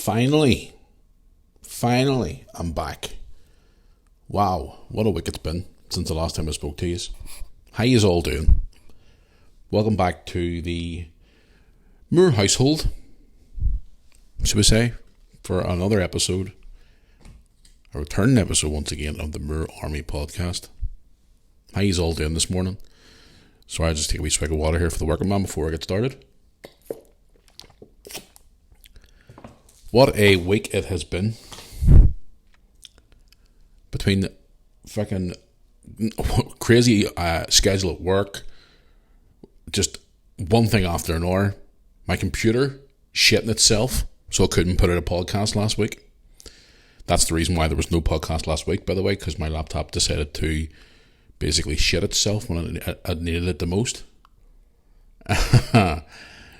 Finally, I'm back. Wow, what a week it's been since the last time I spoke to you. How yous all doing? Welcome back to the Moore household, should we say, for another episode, a returning episode once again of the Moore Army podcast. How yous all doing this morning? Sorry, I just take a wee swig of water here for the working man before I get started. What a week it has been. Between the fucking crazy schedule at work, just one thing after another, my computer shitting itself, so I couldn't put out a podcast last week. That's the reason why there was no podcast last week, by the way, because my laptop decided to basically shit itself when I needed it the most.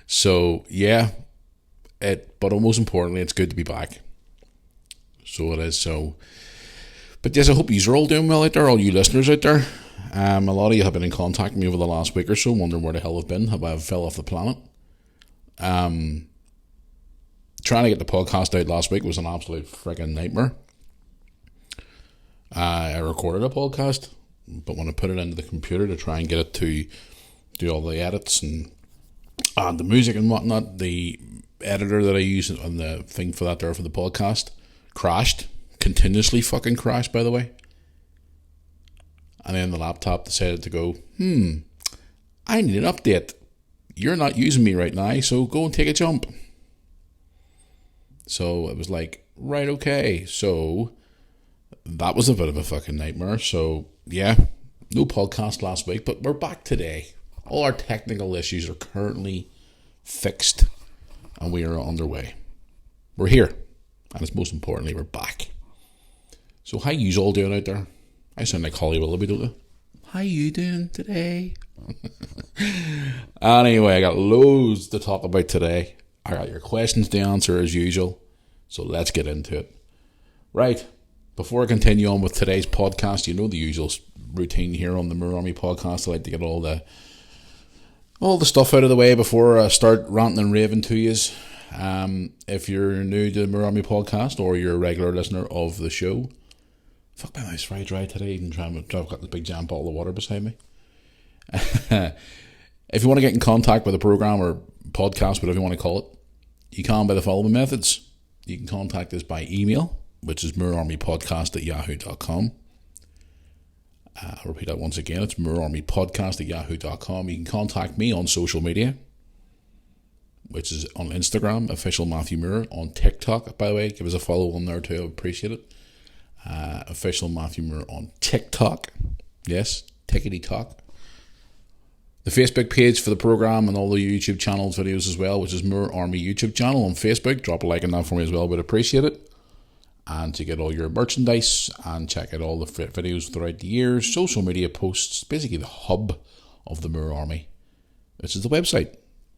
So, yeah. But most importantly, it's good to be back. So it is. But yes, I hope you are all doing well out there, all you listeners out there. A lot of you have been in contact with me over the last week or so, wondering where the hell I've been. Have I fell off the planet? Trying to get the podcast out last week was an absolute freaking nightmare. I recorded a podcast, but when I put it into the computer to try and get it to do all the edits and the music and whatnot, the editor that I use on the thing for that there for the podcast crashed, continuously fucking crashed, by the way. And then the laptop decided to go, I need an update. You're not using me right now, so go and take a jump. So it was like, right, okay. So that was a bit of a fucking nightmare. So yeah, no podcast last week, but we're back today. All our technical issues are currently fixed, and we are underway. We're here, and it's most importantly, we're back. So how you all doing out there? I sound like Holly Willoughby, don't I? How you doing today? Anyway, I got loads to talk about today. I got your questions to answer as usual, so let's get into it. Right, before I continue on with today's podcast, you know the usual routine here on the Moore Army podcast. I like to get all the stuff out of the way before I start ranting and raving to you. If you're new to the Moore Army podcast or you're a regular listener of the show, fuck, my mouth's very dry today, even trying to, I've got the big jam bottle of water beside me. If you want to get in contact with the program or podcast, whatever you want to call it, you can by the following methods. You can contact us by email, which is moorearmypodcast@yahoo.com. I'll repeat that once again. It's moorearmypodcast@yahoo.com. You can contact me on social media, which is on Instagram, official Matthew Moore. On TikTok, by the way, give us a follow on there too. I appreciate it. Official Matthew Moore on TikTok. Yes, tickety talk. The Facebook page for the program and all the YouTube channels, videos as well, which is Moore Army YouTube channel on Facebook. Drop a like on that for me as well. Would appreciate it. And to get all your merchandise and check out all the videos throughout the years, social media posts, basically the hub of the Moore Army, which is the website,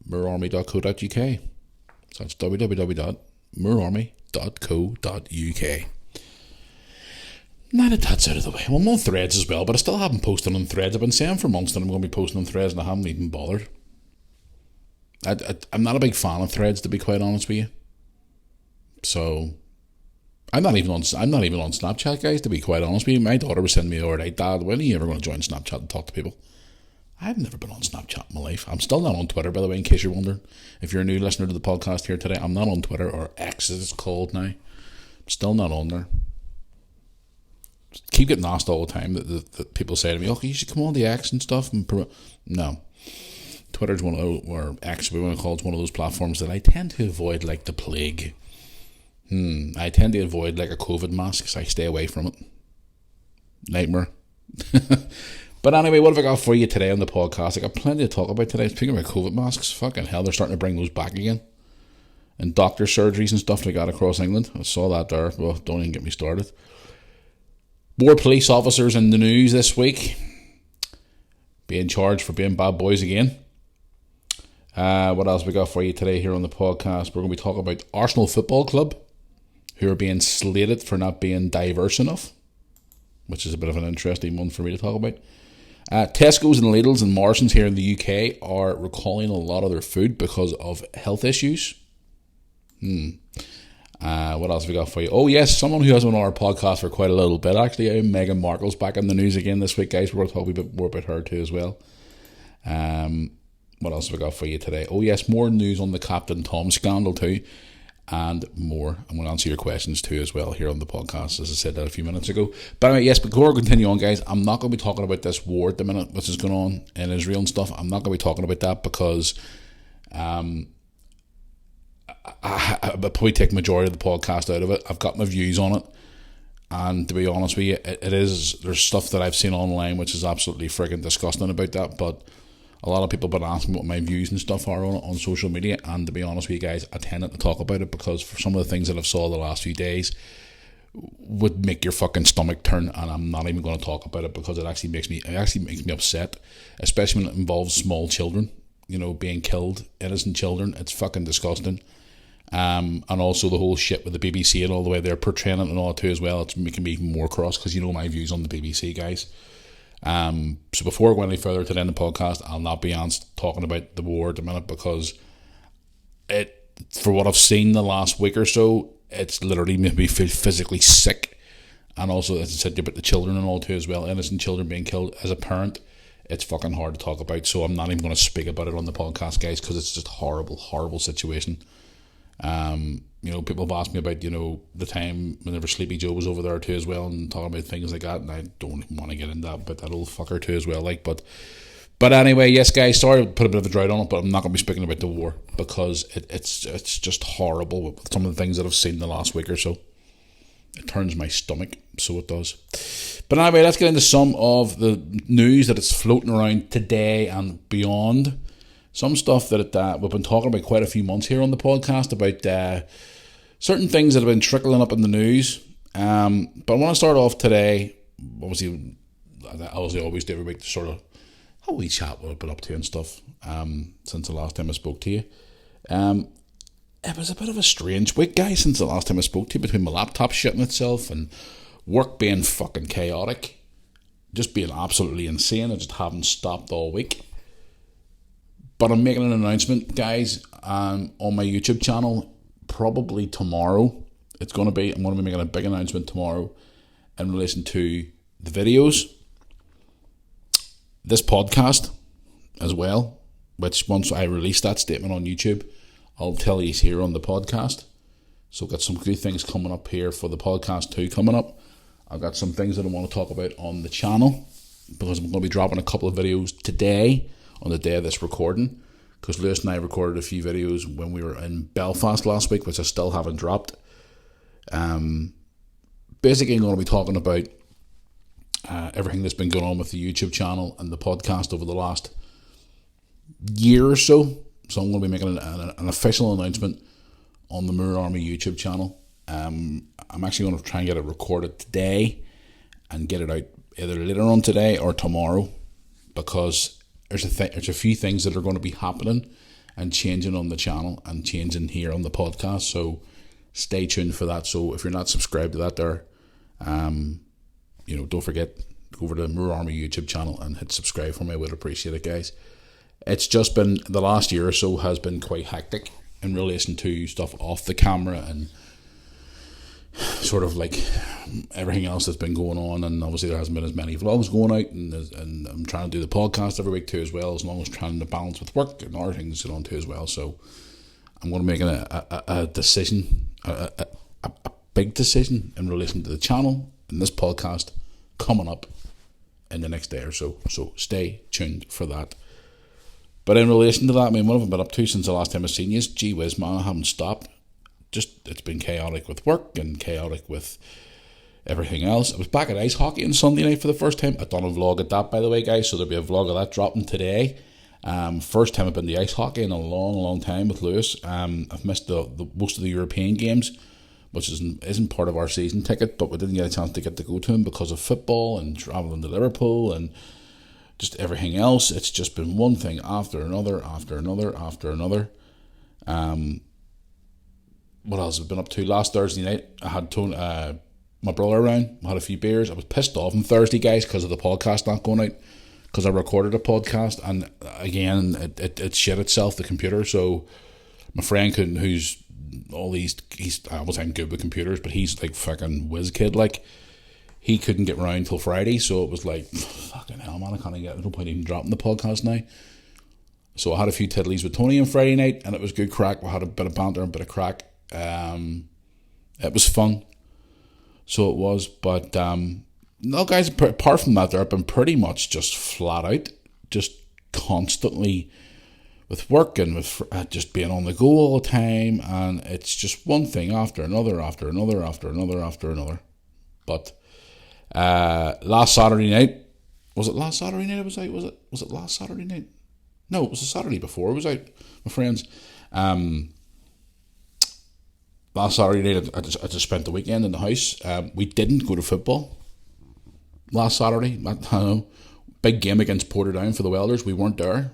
moorearmy.co.uk. So that's www.moorearmy.co.uk. Now that that's out of the way, well, I'm on Threads as well, but I still haven't posted on Threads. I've been saying for months that I'm going to be posting on Threads, and I haven't even bothered. I'm not a big fan of Threads, to be quite honest with you. So I'm not even on Snapchat, guys, to be quite honest with you. My daughter was sending me the other day, Dad, when are you ever going to join Snapchat and talk to people? I've never been on Snapchat in my life. I'm still not on Twitter, by the way, in case you're wondering. If you're a new listener to the podcast here today, I'm not on Twitter, or X as it's called now. I'm still not on there. Keep getting asked all the time that people say to me, you should come on the X and stuff. No. Twitter's one of those, or X, we want to call it, one of those platforms that I tend to avoid like the plague. I tend to avoid like a COVID mask, so I stay away from it. Nightmare. But anyway, what have I got for you today on the podcast? I got plenty to talk about today. Speaking about COVID masks, fucking hell, they're starting to bring those back again. And doctor surgeries and stuff like that across England. I saw that there. Well, don't even get me started. More police officers in the news this week, being charged for being bad boys again. What else we got for you today here on the podcast? We're going to be talking about Arsenal Football Club, who are being slated for not being diverse enough, which is a bit of an interesting one for me to talk about. Tesco's and Lidl's and Morrison's here in the UK are recalling a lot of their food because of health issues. What else have we got for you? Oh yes, someone who has been on our podcast for quite a little bit actually. Meghan Markle's back in the news again this week, guys. We're going to talk a bit more about her too as well. What else have we got for you today? Oh yes, more news on the Captain Tom scandal too, and more. I'm going to answer your questions too as well here on the podcast, as I said that a few minutes ago. But anyway, yes, before we continue on, guys, I'm not going to be talking about this war at the minute, which is going on in Israel and stuff. I'm not going to be talking about that because I'll probably take the majority of the podcast out of it. I've got my views on it, and to be honest with you, there's stuff that I've seen online which is absolutely friggin' disgusting about that, but a lot of people have been asking what my views and stuff are on it on social media, and to be honest with you guys, I tend not to talk about it because for some of the things that I've saw the last few days would make your fucking stomach turn, and I'm not even going to talk about it because it actually makes me upset, especially when it involves small children, being killed, innocent children. It's fucking disgusting. And also the whole shit with the BBC and all the way they're portraying it and all that too as well. It's making me even more cross because my views on the BBC, guys. So before we go any further to the end of the podcast, I'll not be talking about the war at the minute because for what I've seen the last week or so, it's literally made me feel physically sick. And also, as I said about the children and all too as well, innocent children being killed. As a parent, it's fucking hard to talk about, so I'm not even going to speak about it on the podcast, guys, because it's just horrible, horrible situation. People have asked me about, the time whenever Sleepy Joe was over there too as well, and talking about things like that, and I don't even want to get into that, but that old fucker too as well, but anyway, yes guys, sorry to put a bit of a drought on it, but I'm not going to be speaking about the war, because it's just horrible with some of the things that I've seen the last week or so. It turns my stomach, so it does. But anyway, let's get into some of the news that is floating around today and beyond. Some stuff that we've been talking about quite a few months here on the podcast about certain things that have been trickling up in the news. But I want to start off today, obviously, I always do every week to sort of how we chat what I've been up to and stuff since the last time I spoke to you. It was a bit of a strange week, guys, since the last time I spoke to you, between my laptop shitting itself and work being fucking chaotic, just being absolutely insane. I just haven't stopped all week. But I'm making an announcement, guys, on my YouTube channel, probably tomorrow. I'm going to be making a big announcement tomorrow in relation to the videos, this podcast as well, which once I release that statement on YouTube, I'll tell you here on the podcast. So I've got some good things coming up here for the podcast too coming up. I've got some things that I want to talk about on the channel, because I'm going to be dropping a couple of videos today on the day of this recording, because Lewis and I recorded a few videos when we were in Belfast last week, which I still haven't dropped. Basically, I'm going to be talking about everything that's been going on with the YouTube channel and the podcast over the last year or so. So I'm going to be making an official announcement on the Moore Army YouTube channel. I'm actually going to try and get it recorded today and get it out either later on today or tomorrow, because there's a few things that are going to be happening and changing on the channel and changing here on the podcast. So stay tuned for that. So if you're not subscribed to that there, don't forget, go over to the Moore Army YouTube channel and hit subscribe for me. I would appreciate it, guys. It's just been, the last year or so has been quite hectic in relation to stuff off the camera and sort of like everything else that's been going on. And obviously there hasn't been as many vlogs going out, and I'm trying to do the podcast every week too as well, as long as trying to balance with work and other things going on too as well. So I'm going to make a decision, a big decision in relation to the channel and this podcast coming up in the next day or so. So stay tuned for that. But in relation to that, what have I been up to since the last time I've seen you? Gee whiz, man, I haven't stopped. Just, it's been chaotic with work and chaotic with everything else. I was back at ice hockey on Sunday night for the first time. I've done a vlog at that, by the way, guys, so there'll be a vlog of that dropping today. First time I've been to ice hockey in a long, long time with Lewis. I've missed the most of the European games, which isn't part of our season ticket, but we didn't get a chance to get to go to them because of football and travelling to Liverpool and just everything else. It's just been one thing after another, after another, after another. What else have I been up to? Last Thursday night, I had my brother around. I had a few beers. I was pissed off on Thursday, guys, because of the podcast not going out, because I recorded a podcast, and again, it shit itself, the computer. So my friend who's all these. I wasn't good with computers, but he's like fucking whiz kid. Like, he couldn't get round till Friday, so it was like, fucking hell, man, I can't get. There's no point even dropping the podcast now. So I had a few tiddlies with Tony on Friday night, and it was good crack. We had a bit of banter and a bit of crack. It was fun. So it was, but no, guys. Apart from that, I've been pretty much just flat out, just constantly with work and with just being on the go all the time, and it's just one thing after another, after another, after another, after another. But last Saturday night, was it last Saturday night I was out? Was it last Saturday night? No, it was the Saturday before I was out, my friends. Last Saturday night, I just spent the weekend in the house. We didn't go to football last Saturday. I don't know, big game against Portadown for the Welders. We weren't there.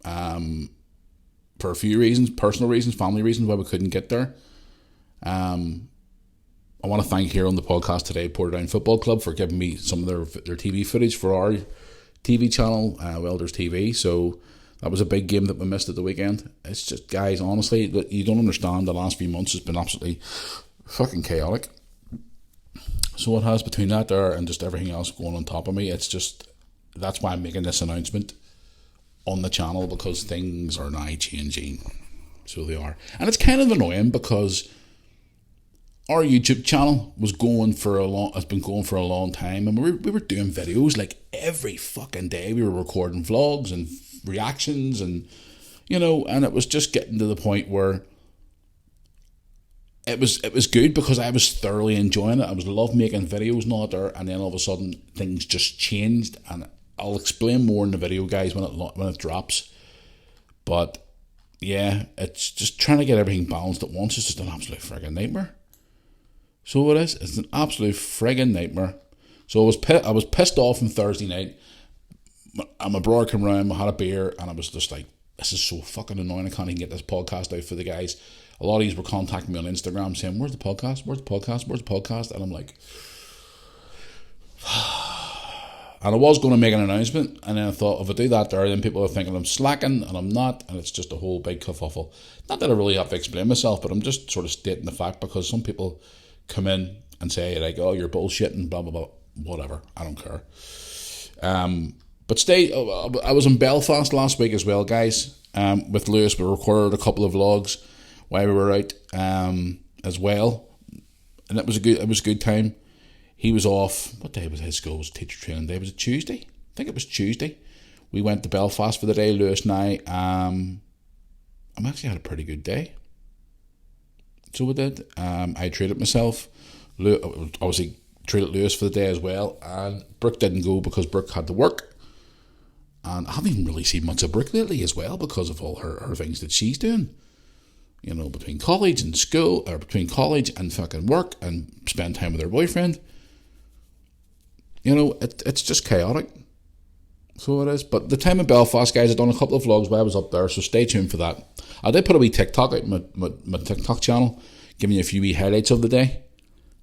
For a few reasons, personal reasons, family reasons why we couldn't get there. I want to thank here on the podcast today Portadown Football Club for giving me some of their TV footage for our TV channel, Welders TV. So that was a big game that we missed at the weekend. It's just, guys, honestly, you don't understand. The last few months has been absolutely fucking chaotic. So what has between that there and just everything else going on top of me, it's just, that's why I'm making this announcement on the channel, because things are now changing. So they are. And it's kind of annoying because our YouTube channel has been going for a long time, and we were doing videos like every fucking day. We were recording vlogs and reactions, and and it was just getting to the point where it was good because I was thoroughly enjoying it. I was love making videos and all that there, and then all of a sudden things just changed, and I'll explain more in the video, guys, when it drops. But yeah, it's just trying to get everything balanced at once. It's just an absolute friggin' nightmare. So it is. It's an absolute friggin' nightmare. So I was pissed off on Thursday night. And my brother came round, we had a beer, and I was just like, this is so fucking annoying. I can't even get this podcast out for the guys. A lot of these were contacting me on Instagram saying, where's the podcast? Where's the podcast? Where's the podcast? And I'm like, and I was going to make an announcement, and then I thought, if I do that there, then people are thinking I'm slacking, and I'm not, and it's just a whole big kerfuffle. Not that I really have to explain myself, but I'm just sort of stating the fact, because some people come in and say, like, oh, you're bullshitting, blah, blah, blah, whatever. I don't care. But I was in Belfast last week as well, guys, with Lewis. We recorded a couple of vlogs while we were out as well, and it was a good time. He was off. What day was his school? It was teacher training day. Was it Tuesday? I think it was Tuesday. We went to Belfast for the day, Lewis and I. I actually had a pretty good day. So we did. I treated myself. Obviously treated Lewis for the day as well, and Brooke didn't go because Brooke had to work. And I haven't even really seen much of Brooke lately as well, because of all her things that she's doing. Between college and school, or between college and fucking work, and spend time with her boyfriend. It's just chaotic. So it is. But the time in Belfast, guys, I've done a couple of vlogs while I was up there, so stay tuned for that. I did put a wee TikTok out in my TikTok channel, giving you a few wee highlights of the day.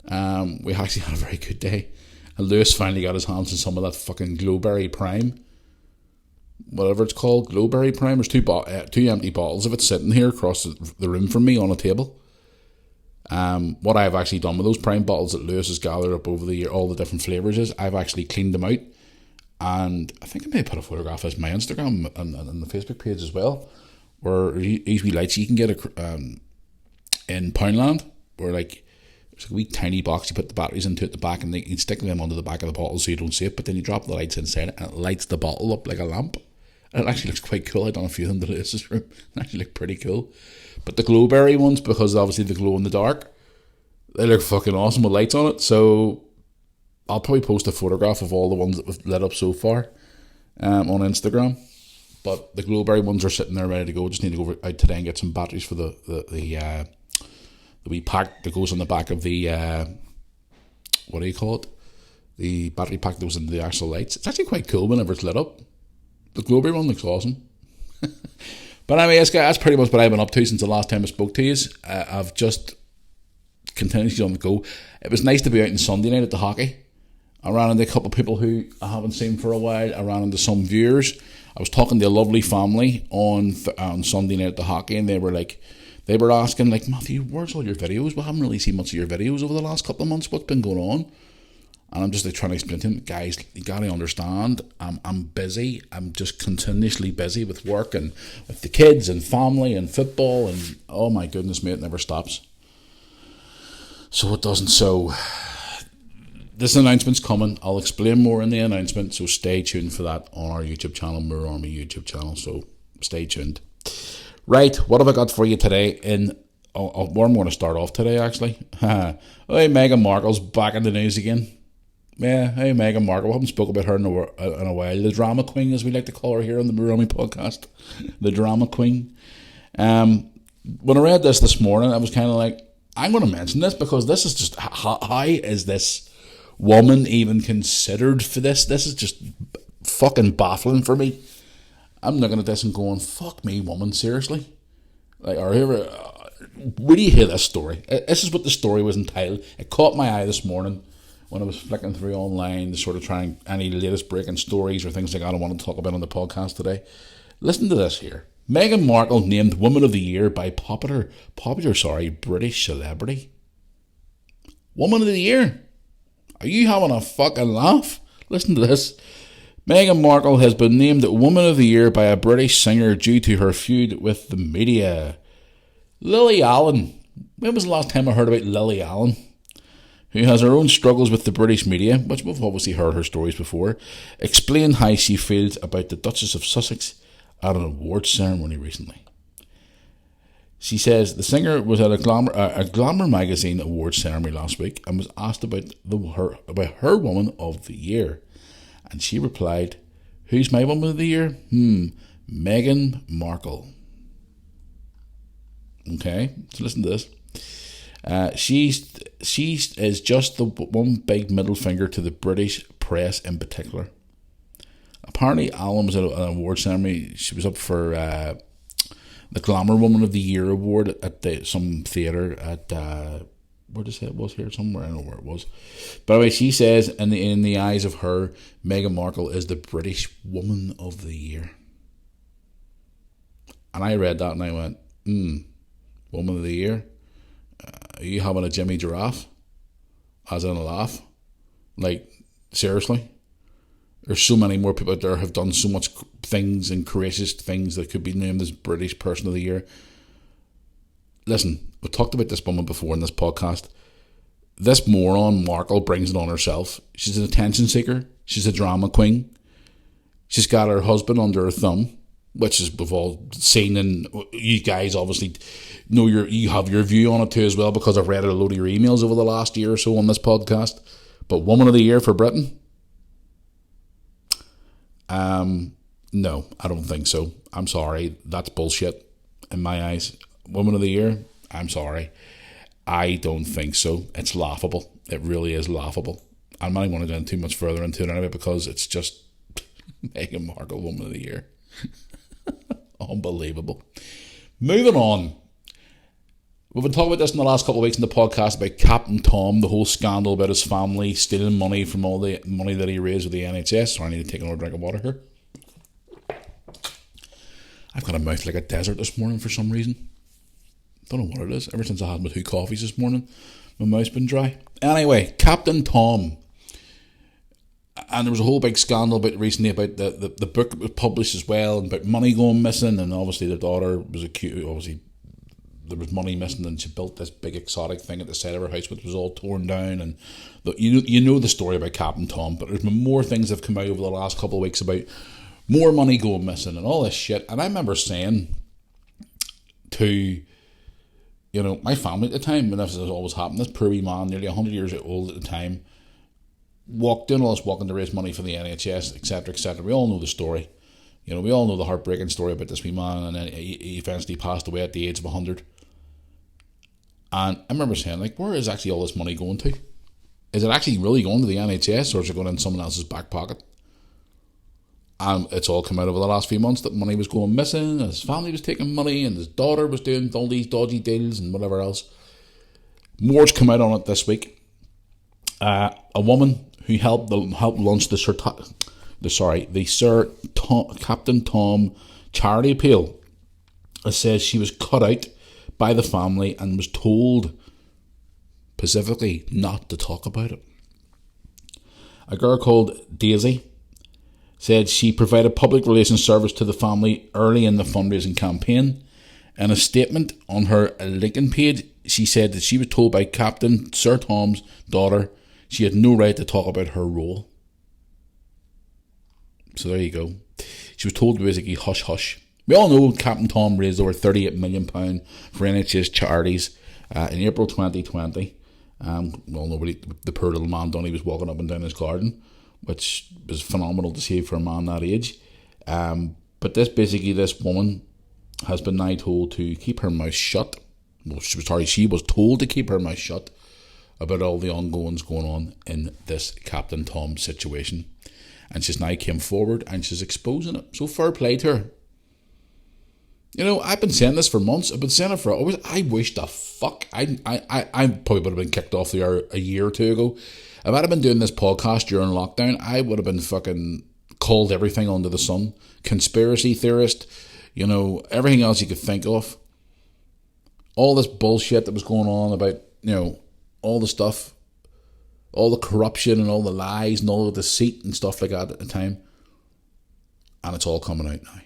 We actually had a very good day. And Lewis finally got his hands on some of that fucking Glowberry Prime. Whatever it's called, Glowberry Prime. There's two empty bottles of it sitting here across the room from me on a table. What I've actually done with those Prime bottles that Lewis has gathered up over the year, all the different flavours, is I've actually cleaned them out. And I think I may put a photograph as my Instagram and the Facebook page as well, where these wee lights you can get in Poundland, where like it's a wee tiny box, you put the batteries into at the back, and you can stick them onto the back of the bottle so you don't see it, but then you drop the lights inside it and it lights the bottle up like a lamp. And it actually looks quite cool. I've done a few of them to Lewis's room. They actually look pretty cool. But the Glowberry ones, because obviously they glow in the dark, they look fucking awesome with lights on it. So I'll probably post a photograph of all the ones that we've lit up so far on Instagram. But the Glowberry ones are sitting there ready to go. Just need to go out today and get some batteries for the wee pack that goes on the back of the what do you call it? The battery pack that goes into the actual lights. It's actually quite cool whenever it's lit up. The Glowberry one looks awesome. But anyway, that's pretty much what I've been up to since the last time I spoke to you. I've just continuously on the go. It was nice to be out on Sunday night at the hockey. I ran into a couple of people who I haven't seen for a while. I ran into some viewers. I was talking to a lovely family on Sunday night at the hockey, and they were like, they were asking, like, Matthew, where's all your videos? We haven't really seen much of your videos over the last couple of months. What's been going on? And I'm just like trying to explain to him, guys, you got to understand, I'm busy. I'm just continuously busy with work and with the kids and family and football. And oh my goodness, mate, it never stops. So it doesn't. So this announcement's coming. I'll explain more in the announcement. So stay tuned for that on our YouTube channel, Mirror Army YouTube channel. So stay tuned. Right, what have I got for you today? Where I'm going to start off today, actually. Hey, Meghan Markle's back in the news again. Yeah, hey, Meghan Markle. We haven't spoken about her in a while. The drama queen, as we like to call her here on the Mirror Army podcast. The drama queen. When I read this morning, I was kind of like, I'm going to mention this because this is just, how is this woman even considered for this? This is just fucking baffling for me. I'm looking at this and going, fuck me, woman, seriously? Like, where do you hear this story? This is what the story was entitled. It caught my eye this morning when I was flicking through online to sort of try and any latest breaking stories or things like that I want to talk about on the podcast today. Listen to this here. Meghan Markle named Woman of the Year by popular British celebrity. Woman of the Year? Are you having a fucking laugh? Listen to this. Meghan Markle has been named Woman of the Year by a British singer due to her feud with the media. Lily Allen. When was the last time I heard about Lily Allen? Who has her own struggles with the British media, which we've obviously heard her stories before, explained how she feels about the Duchess of Sussex at an awards ceremony recently. She says the singer was at a Glamour magazine awards ceremony last week and was asked about her Woman of the Year. And she replied, who's my Woman of the Year? Meghan Markle. Okay, so listen to this. She is just the one big middle finger to the British press in particular. Apparently, Allen was at an award ceremony. She was up for the Glamour Woman of the Year award at some theatre at where did I say it was here? Somewhere, I don't know where it was. By the way, she says in the eyes of her, Meghan Markle is the British Woman of the Year. And I read that and I went, Woman of the Year? Are you having a Jimmy Giraffe? As in a laugh? Like, seriously? There's so many more people out there have done so much things and courageous things that could be named as British Person of the Year. Listen, we've talked about this woman before in this podcast. This moron, Markle, brings it on herself. She's an attention seeker. She's a drama queen. She's got her husband under her thumb, which is we've all seen, and you guys obviously know you have your view on it too as well, because I've read a load of your emails over the last year or so on this podcast. But Woman of the Year for Britain? No, I don't think so. I'm sorry. That's bullshit in my eyes. Woman of the Year? I'm sorry. I don't think so. It's laughable. It really is laughable. I'm not even going to go too much further into it anyway, because it's just Meghan Markle, Woman of the Year. Unbelievable. Moving on. We've been talking about this in the last couple of weeks in the podcast about Captain Tom, the whole scandal about his family stealing money from all the money that he raised with the NHS. Sorry, I need to take another drink of water here. I've got a mouth like a desert this morning for some reason. Don't know what it is. Ever since I had my 2 coffees this morning, my mouth's been dry. Anyway, Captain Tom. And there was a whole big scandal recently about the book that was published as well, and about money going missing, and obviously the daughter was accused, obviously there was money missing, and she built this big exotic thing at the side of her house which was all torn down, and you know the story about Captain Tom, but there's been more things that have come out over the last couple of weeks about more money going missing and all this shit. And I remember saying to my family at the time, when this was always happened, this poor wee man, nearly 100 years old at the time, doing all this walking to raise money for the NHS, etc., etc. We all know the story. We all know the heartbreaking story about this wee man, and then he eventually passed away at the age of 100. And I remember saying, like, where is actually all this money going to? Is it actually really going to the NHS, or is it going in someone else's back pocket? And it's all come out over the last few months that money was going missing, and his family was taking money, and his daughter was doing all these dodgy deals and whatever else. More's come out on it this week. A woman who helped launch Captain Tom charity appeal says she was cut out by the family and was told specifically not to talk about it. A girl called Daisy said she provided public relations service to the family early in the fundraising campaign. In a statement on her LinkedIn page, she said that she was told by Captain Sir Tom's daughter she had no right to talk about her role. So there you go. She was told to basically hush hush. We all know Captain Tom raised over £38 million for NHS charities in April 2020. We all know what the poor little man done. He was walking up and down his garden, which was phenomenal to see for a man that age. But this woman has been now told to keep her mouth shut. Well, she was told to keep her mouth shut about all the ongoings going on in this Captain Tom situation. And she's now came forward and she's exposing it. So fair play to her. You know, I've been saying this for months. I've been saying it for always. I wish the fuck I probably would have been kicked off the air a year or two ago. If I'd have been doing this podcast during lockdown, I would have been fucking called everything under the sun. Conspiracy theorist, you know, everything else you could think of. All this bullshit that was going on about, you know, all the stuff, all the corruption and all the lies and all the deceit and stuff like that at the time. And it's all coming out now.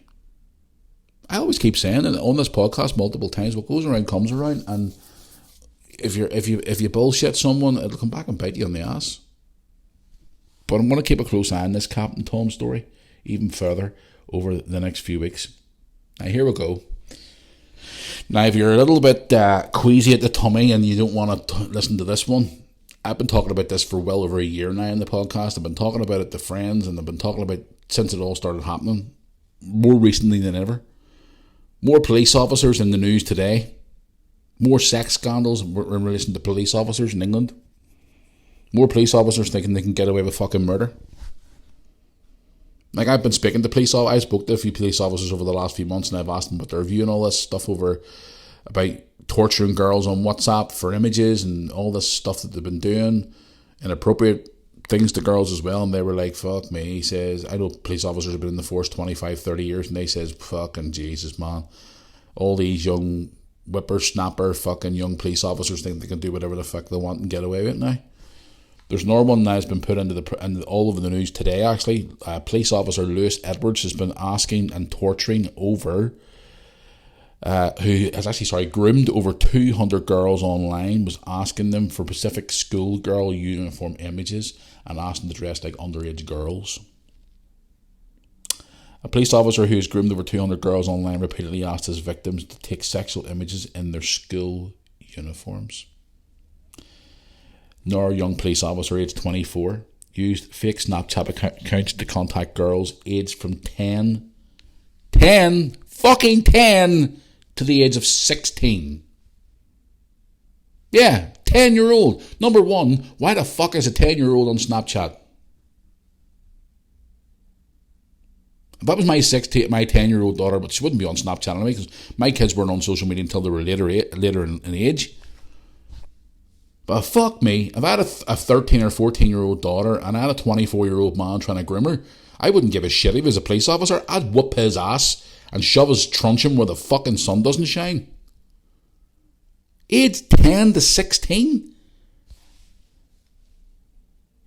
I always keep saying it on this podcast multiple times, what goes around comes around, and if you bullshit someone, it'll come back and bite you on the ass. But I'm going to keep a close eye on this Captain Tom story even further over the next few weeks. Now here we go. Now if you're a little bit queasy at the tummy and you don't want to listen to this one, I've been talking about this for well over a year now in the podcast. I've been talking about it to friends, and I've been talking about it since it all started happening, more recently than ever. More police officers in the news today. More sex scandals in relation to police officers in England. More police officers thinking they can get away with fucking murder. Like, I've been speaking to police officers. I spoke to a few police officers over the last few months, and I've asked them what their view and all this stuff over about torturing girls on WhatsApp for images and all this stuff that they've been doing, inappropriate things to girls as well. And they were like, fuck me. He says, I know police officers have been in the force 25, 30 years, and they says, fucking Jesus, man. All these young whippersnapper fucking young police officers think they can do whatever the fuck they want and get away with it now. There's another one now that's been put into all over the news today, actually. Police officer Lewis Edwards has been asking and torturing over, groomed over 200 girls online, was asking them for specific schoolgirl uniform images and asking them to dress like underage girls. A police officer who has groomed over 200 girls online repeatedly asked his victims to take sexual images in their school uniforms. Another young police officer, aged 24, used fake Snapchat accounts to contact girls aged from 10 to the age of 16. Yeah, 10-year-old. Number one, why the fuck is a 10-year-old on Snapchat? If that was my 10-year-old daughter, but she wouldn't be on Snapchat anyway, because my kids weren't on social media until they were later in age. But fuck me, if I had a 13 or 14-year-old daughter and I had a 24-year-old man trying to groom her, I wouldn't give a shit if he was a police officer. I'd whoop his ass and shove his truncheon where the fucking sun doesn't shine. Age 10 to 16?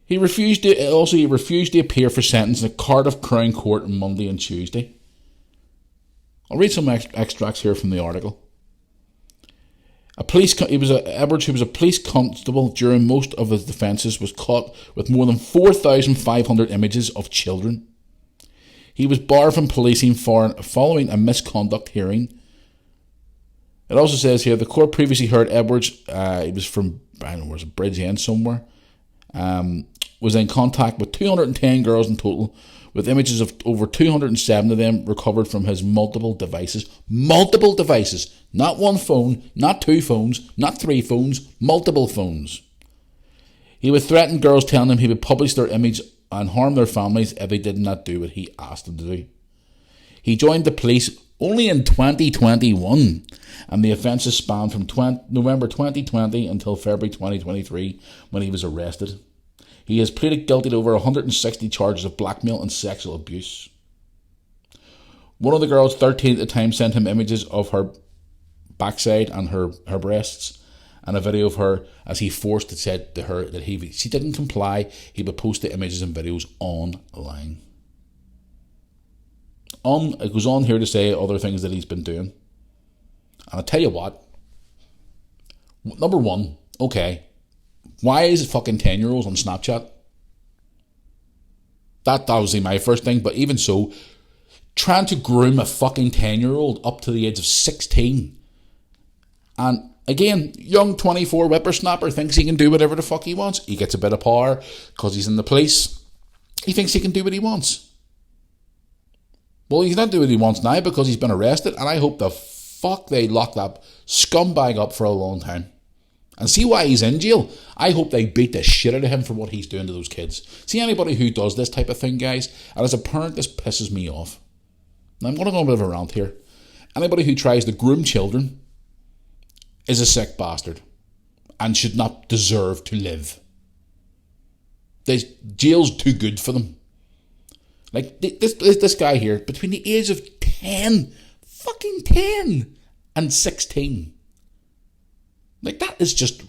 He refused to appear for sentence in a Cardiff Crown Court on Monday and Tuesday. I'll read some extracts here from the article. Edwards, who was a police constable during most of his defences, was caught with more than 4,500 images of children. He was barred from policing following a misconduct hearing. It also says here the court previously heard Edwards, he was from, I don't know, where's it, Bridgend somewhere, was in contact with 210 girls in total, with images of over 207 of them recovered from his multiple devices. Multiple devices. Not one phone, not two phones, not three phones, multiple phones. He would threaten girls, telling them he would publish their image and harm their families if they did not do what he asked them to do. He joined the police only in 2021, and the offences spanned from November 2020 until February 2023, when he was arrested. He has pleaded guilty to over 160 charges of blackmail and sexual abuse. One of the girls, 13 at the time, sent him images of her backside and her breasts, and a video of her as he forced it, said to her that if she didn't comply, he would post the images and videos online. It goes on here to say other things that he's been doing. And I'll tell you what. Number one, okay, why is it fucking 10-year-olds on Snapchat? That was my first thing, but even so, trying to groom a fucking 10-year-old up to the age of 16. And again, young 24 whippersnapper thinks he can do whatever the fuck he wants. He gets a bit of power because he's in the police. He thinks he can do what he wants. Well, he's not doing what he wants now because he's been arrested, and I hope the fuck they lock that scumbag up for a long time. And see why he's in jail. I hope they beat the shit out of him for what he's doing to those kids. See, anybody who does this type of thing, guys, and as a parent, this pisses me off. Now, I'm going to go a bit of a rant here. Anybody who tries to groom children is a sick bastard and should not deserve to live. Jail's too good for them. Like, this guy here, between the age of 10, fucking 10, and 16. Like, that is just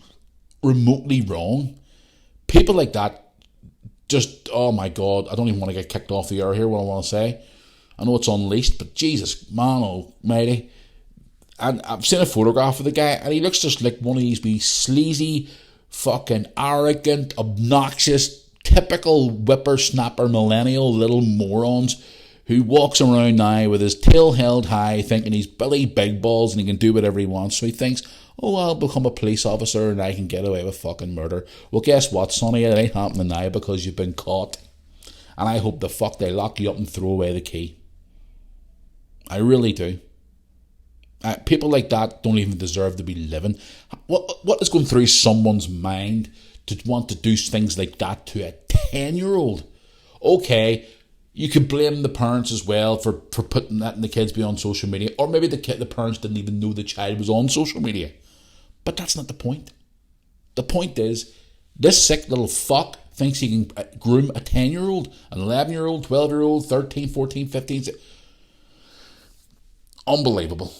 remotely wrong. People like that just, oh my God, I don't even want to get kicked off the air here, what I want to say. I know it's unleashed, but Jesus, man almighty. And I've seen a photograph of the guy, and he looks just like one of these wee sleazy, fucking arrogant, obnoxious, typical whippersnapper millennial little morons who walks around now with his tail held high thinking he's Billy Big Balls and he can do whatever he wants. So he thinks, oh, I'll become a police officer and I can get away with fucking murder. Well, guess what, Sonny? It ain't happening now because you've been caught. And I hope the fuck they lock you up and throw away the key. I really do. People like that don't even deserve to be living. What is going through someone's mind to want to do things like that to a 10-year-old? Okay, you could blame the parents as well for putting that in the kids be on social media, or maybe the parents didn't even know the child was on social media. But that's not the point. The point is, this sick little fuck thinks he can groom a 10-year-old, an 11-year-old, 12-year-old, 13, 14, 15. Unbelievable.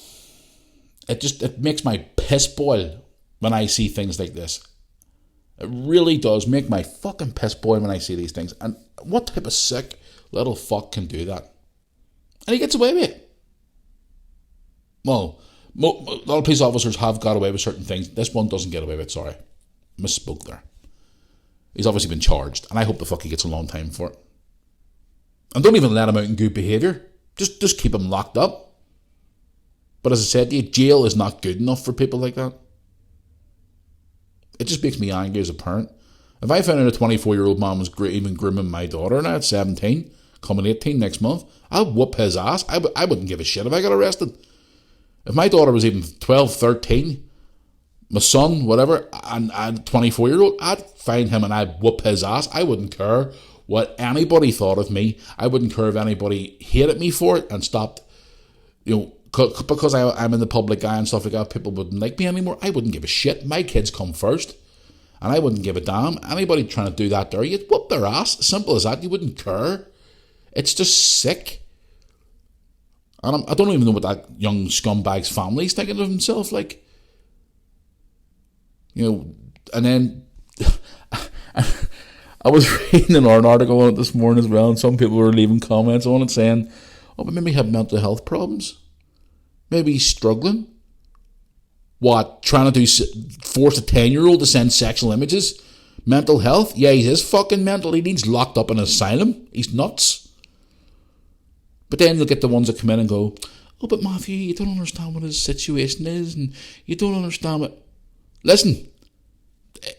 It makes my piss boil when I see things like this. It really does make my fucking piss boil when I see these things. And what type of sick little fuck can do that? And he gets away with it. Well, a lot of police officers have got away with certain things. This one doesn't get away with it, sorry. Misspoke there. He's obviously been charged, and I hope the fuck he gets a long time for it. And don't even let him out in good behaviour. Just keep him locked up. But as I said to you, jail is not good enough for people like that. It just makes me angry as a parent. If I found out a 24-year-old man was even grooming my daughter now at 17, coming 18 next month, I'd whoop his ass. I wouldn't give a shit if I got arrested. If my daughter was even 12, 13, my son, whatever, and a 24-year-old, I'd find him and I'd whoop his ass. I wouldn't care what anybody thought of me. I wouldn't care if anybody hated me for it and stopped, because I'm in the public eye and stuff like that, people wouldn't like me anymore. I wouldn't give a shit. My kids come first. And I wouldn't give a damn. Anybody trying to do that there, you'd whoop their ass. Simple as that. You wouldn't care. It's just sick. And I don't even know what that young scumbag's family's thinking of himself. Like, and then I was reading an article on it this morning as well, and some people were leaving comments on it saying, oh, but maybe he had mental health problems. Maybe he's struggling. What, trying to force a 10-year-old to send sexual images? Mental health? Yeah, he is fucking mental. He needs locked up in an asylum. He's nuts. But then you'll get the ones that come in and go, oh, but Matthew, you don't understand what his situation is, and you don't understand what... Listen,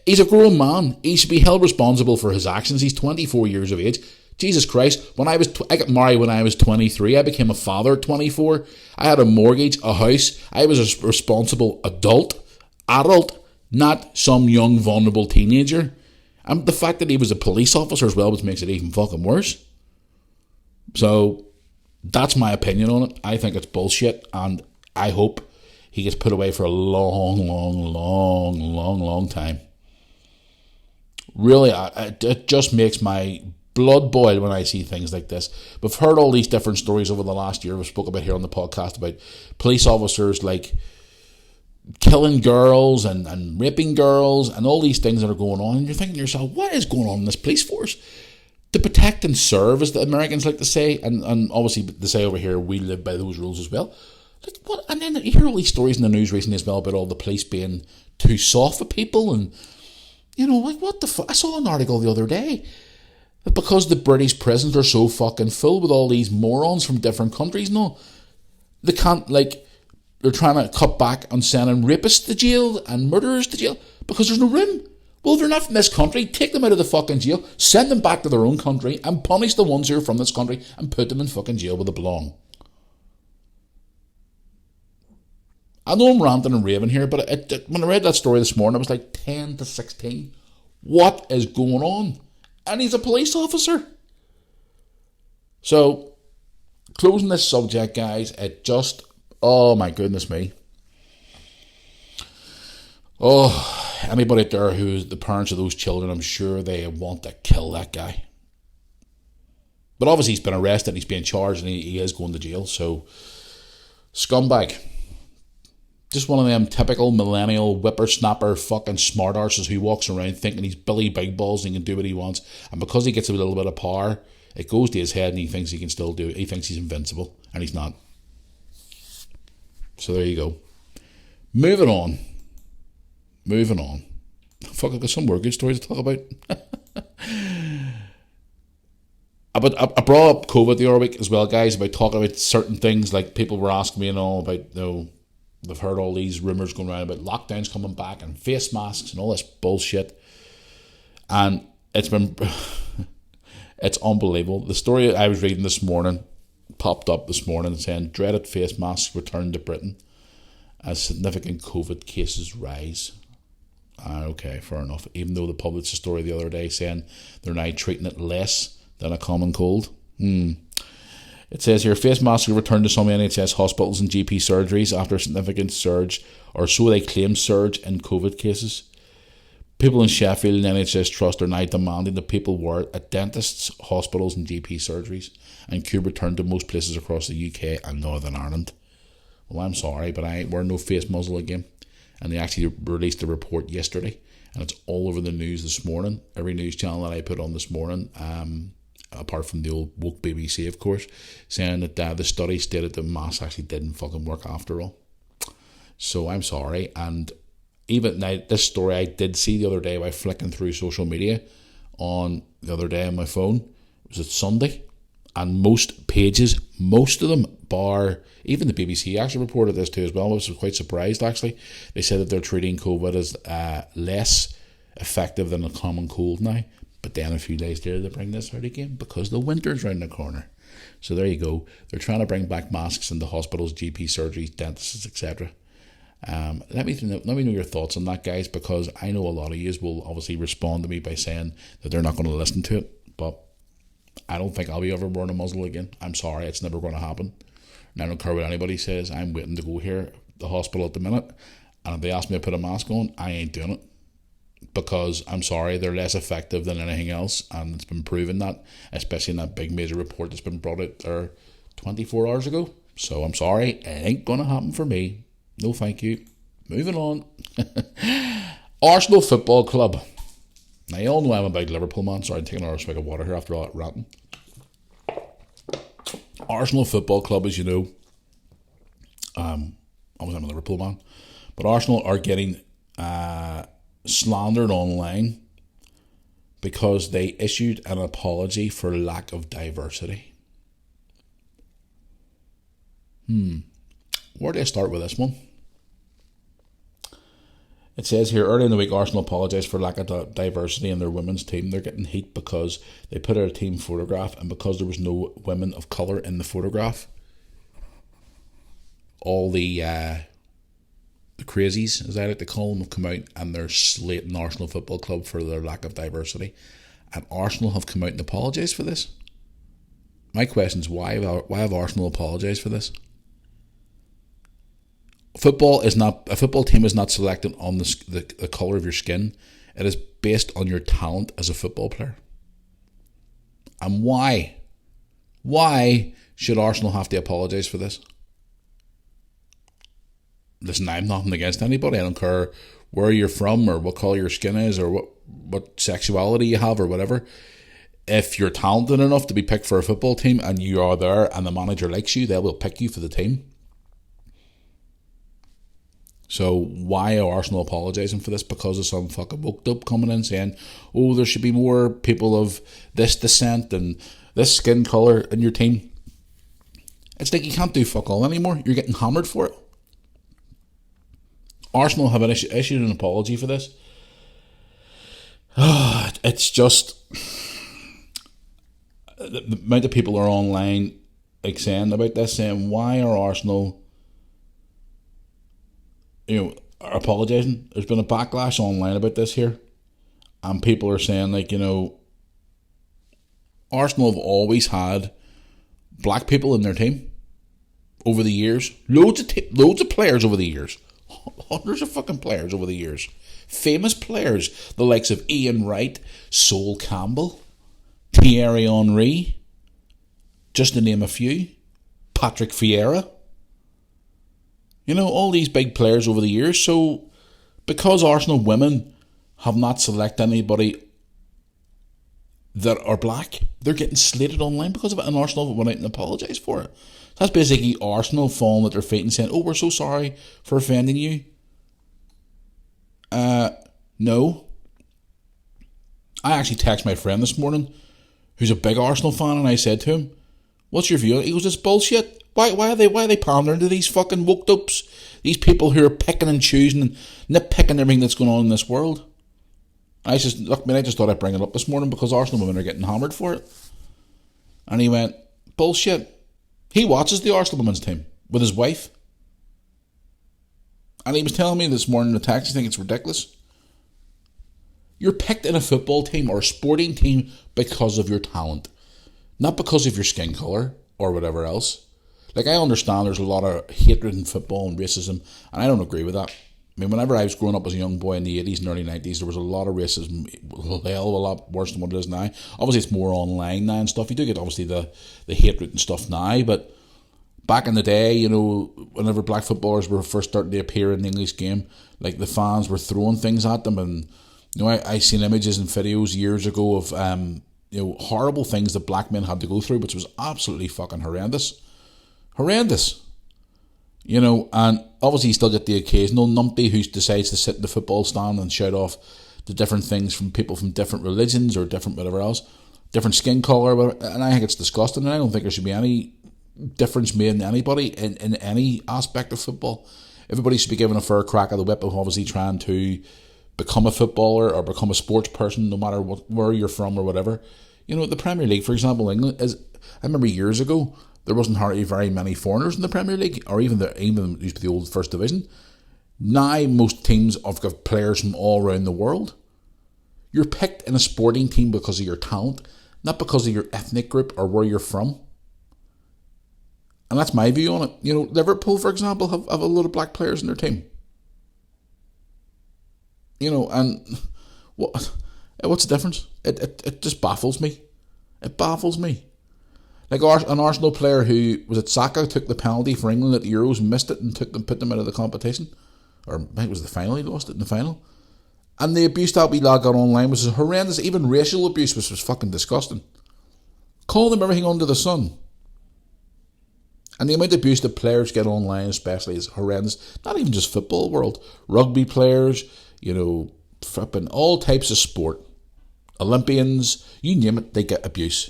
he's a grown man. He should be held responsible for his actions. He's 24 years of age. Jesus Christ, I got married when I was 23. I became a father at 24. I had a mortgage, a house. I was a responsible adult, not some young, vulnerable teenager. And the fact that he was a police officer as well, which makes it even fucking worse. So, that's my opinion on it. I think it's bullshit, and I hope he gets put away for a long, long, long, long, long time. Really, it just makes my blood boil when I see things like this. We've heard all these different stories over the last year. We've spoken about here on the podcast about police officers like killing girls and raping girls and all these things that are going on. And you're thinking to yourself, what is going on in this police force? To protect and serve, as the Americans like to say, and obviously they say over here, we live by those rules as well. Like, what? And then you hear all these stories in the news recently as well about all the police being too soft with people, and like, what the fuck? I saw an article the other day that because the British prisons are so fucking full with all these morons from different countries, they can't, like, they're trying to cut back on sending rapists to jail and murderers to jail because there's no room. Well, if they're not from this country, take them out of the fucking jail, send them back to their own country, and punish the ones who are from this country and put them in fucking jail where they belong. I know I'm ranting and raving here, but when I read that story this morning, I was like 10 to 16. What is going on? And he's a police officer. So, closing this subject, guys, oh my goodness me. Oh, anybody out there who's the parents of those children, I'm sure they want to kill that guy. But obviously he's been arrested, he's being charged, and he is going to jail, so scumbag. Just one of them typical millennial whippersnapper fucking smart arses who walks around thinking he's Billy Big Balls and he can do what he wants. And because he gets a little bit of power, it goes to his head and he thinks he can still do it. He thinks he's invincible, and he's not. So there you go. Moving on. Fuck, I've got some more good stories to talk about. But I brought up COVID the other week as well, guys, about talking about certain things. Like, people were asking me, about, they've heard all these rumours going around about lockdowns coming back and face masks and all this bullshit. And it's unbelievable. The story I was reading this morning popped up this morning saying dreaded face masks return to Britain as significant COVID cases rise. Okay, fair enough. Even though they published a story the other day saying they're now treating it less than a common cold. It says here, face masks will return to some NHS hospitals and GP surgeries after a significant surge, or so they claim, surge in COVID cases. People in Sheffield and NHS Trust are now demanding that people wear it at dentists, hospitals and GP surgeries, and could return to most places across the UK and Northern Ireland. Well, I'm sorry, but I ain't wearing no face muzzle again. And they actually released a report yesterday, and it's all over the news this morning. Every news channel that I put on this morning, apart from the old woke BBC, of course, saying that the study stated that masks actually didn't fucking work after all. So I'm sorry. And even now, this story I did see the other day by flicking through social media on the other day on my phone. It was Sunday, and most pages, most of them, bar even the BBC actually reported this too as well. I was quite surprised actually. They said that they're treating COVID as less effective than a common cold now. But then a few days later they bring this out again because the winter's round the corner. So there you go. They're trying to bring back masks into hospitals, GP surgeries, dentists, etc. Let me know your thoughts on that, guys, because I know a lot of you will obviously respond to me by saying that they're not going to listen to it. But I don't think I'll be ever wearing a muzzle again. I'm sorry, it's never going to happen. And I don't care what anybody says. I'm waiting to go here, the hospital at the minute, and if they ask me to put a mask on, I ain't doing it. Because, I'm sorry, they're less effective than anything else, and it's been proven that, especially in that big major report that's been brought out there 24 hours ago. So I'm sorry, it ain't going to happen for me. No thank you. Moving on. Arsenal Football Club. Now, you all know I'm a big Liverpool man. Sorry, I'm taking another swig of water here after all that ranting. Arsenal Football Club, as you know, obviously I'm a Liverpool man, but Arsenal are getting slandered online because they issued an apology for lack of diversity. Where do I start with this one? It says here, earlier in the week, Arsenal apologised for lack of diversity in their women's team. They're getting heat because they put out a team photograph, and because there was no women of colour in the photograph, all the crazies, as I like to call them, have come out and they're slating Arsenal Football Club for their lack of diversity. And Arsenal have come out and apologised for this. My question is, why have Arsenal apologised for this? A football team is not selected on the colour of your skin. It is based on your talent as a football player. And why? Why should Arsenal have to apologise for this? listen, I'm nothing against anybody. I don't care where you're from or what colour your skin is or what sexuality you have or whatever. If you're talented enough to be picked for a football team and you are there and the manager likes you, they will pick you for the team. So why are Arsenal apologising for this? Because of some fucking woke dope coming in saying, oh, there should be more people of this descent and this skin colour in your team. It's like you can't do fuck all anymore. You're getting hammered for it. Arsenal have issued an apology for this. It's just the amount of people are online like saying about this, saying why are Arsenal are apologising. There's been a backlash online about this here, and people are saying Arsenal have always had black people in their team over the years. Loads of players over the years. Hundreds of fucking players over the years. Famous players, the likes of Ian Wright, Sol Campbell, Thierry Henry, just to name a few. Patrick Vieira. All these big players over the years. So, because Arsenal women have not selected anybody that are black, they're getting slated online because of it, and Arsenal went out and apologised for it. So that's basically Arsenal falling at their feet and saying, oh, we're so sorry for offending you. No. I actually texted my friend this morning, who's a big Arsenal fan, and I said to him, what's your view? He goes, it's bullshit. Why are they pandering to these fucking woke dopes? These people who are picking and choosing and nitpicking everything that's going on in this world. I just thought I'd bring it up this morning because Arsenal women are getting hammered for it. And he went, bullshit. He watches the Arsenal women's team with his wife. And he was telling me this morning in the text, I think it's ridiculous. You're picked in a football team or a sporting team because of your talent, not because of your skin colour or whatever else. Like, I understand there's a lot of hatred in football and racism, and I don't agree with that. I mean, whenever I was growing up as a young boy in the 80s and early 90s, there was a lot of racism, a hell of a lot worse than what it is now. Obviously, it's more online now and stuff. You do get, obviously, the hatred and stuff now, but back in the day, whenever black footballers were first starting to appear in the English game, like, the fans were throwing things at them, and, I seen images and videos years ago of, horrible things that black men had to go through, which was absolutely fucking horrendous. Horrendous. And obviously you still get the occasional numpty who decides to sit in the football stand and shout off the different things from people from different religions or different whatever else, different skin colour, whatever, and I think it's disgusting, and I don't think there should be any difference made in anybody in any aspect of football. Everybody should be given a fair crack of the whip of obviously trying to become a footballer or become a sports person, no matter where you're from or whatever. The Premier League, for example, England is. I remember years ago there wasn't hardly very many foreigners in the Premier League, or even used to be the old First Division. Now most teams have got players from all around the world. You're picked in a sporting team because of your talent, not because of your ethnic group or where you're from. And that's my view on it. Liverpool, for example, have a lot of black players in their team. And what's the difference? It just baffles me. It baffles me. Like an Arsenal player who was at Saka took the penalty for England at the Euros, missed it, and put them out of the competition. Or I think it was the final, he lost it in the final. And the abuse that wee lad got online was horrendous. Even racial abuse was fucking disgusting. Call them everything under the sun. And the amount of abuse that players get online especially is horrendous. Not even just football world. Rugby players, flipping all types of sport. Olympians, you name it, they get abuse.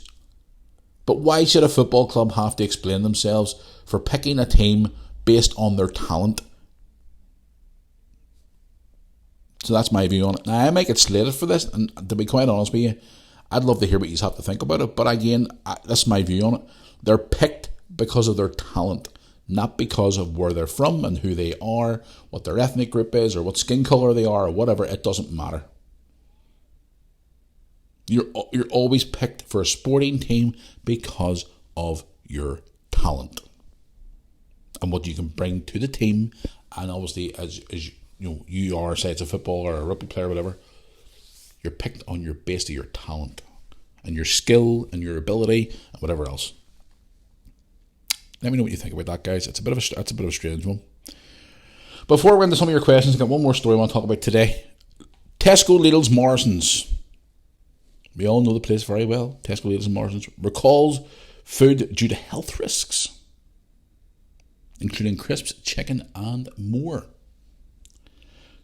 But why should a football club have to explain themselves for picking a team based on their talent? So that's my view on it. Now, I might get slated for this, and to be quite honest with you, I'd love to hear what you have to think about it. But again, that's my view on it. They're picked because of their talent, not because of where they're from and who they are, what their ethnic group is, or what skin colour they are, or whatever. It doesn't matter. You're always picked for a sporting team because of your talent and what you can bring to the team. And obviously, as you are, say it's a footballer or a rugby player or whatever, you're picked on your based of your talent and your skill and your ability and whatever else. Let me know what you think about that, guys. That's a bit of a strange one. Before we get into some of your questions, I've got one more story I want to talk about today. Tesco, Lidl's, Morrison's. We all know the place very well. Tesco, Lidl's and Morrison's recalls food due to health risks, including crisps, chicken and more.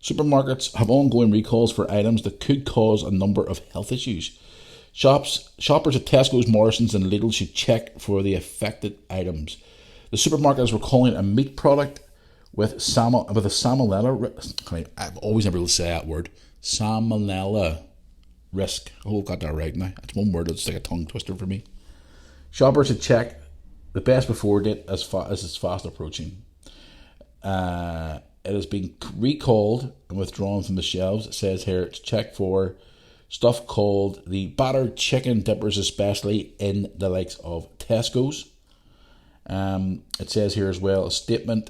Supermarkets have ongoing recalls for items that could cause a number of health issues. Shoppers at Tesco's, Morrison's and Lidl should check for the affected items. The supermarket is recalling a meat product with a salmonella. I've always never able to say that word. Salmonella risk. Oh, got that right now. That's one word that's like a tongue twister for me. Shoppers should check the best before date as it's fast approaching. It has been recalled and withdrawn from the shelves. It says here to check for stuff called the battered chicken dippers, especially in the likes of Tesco's. It says here as well, a statement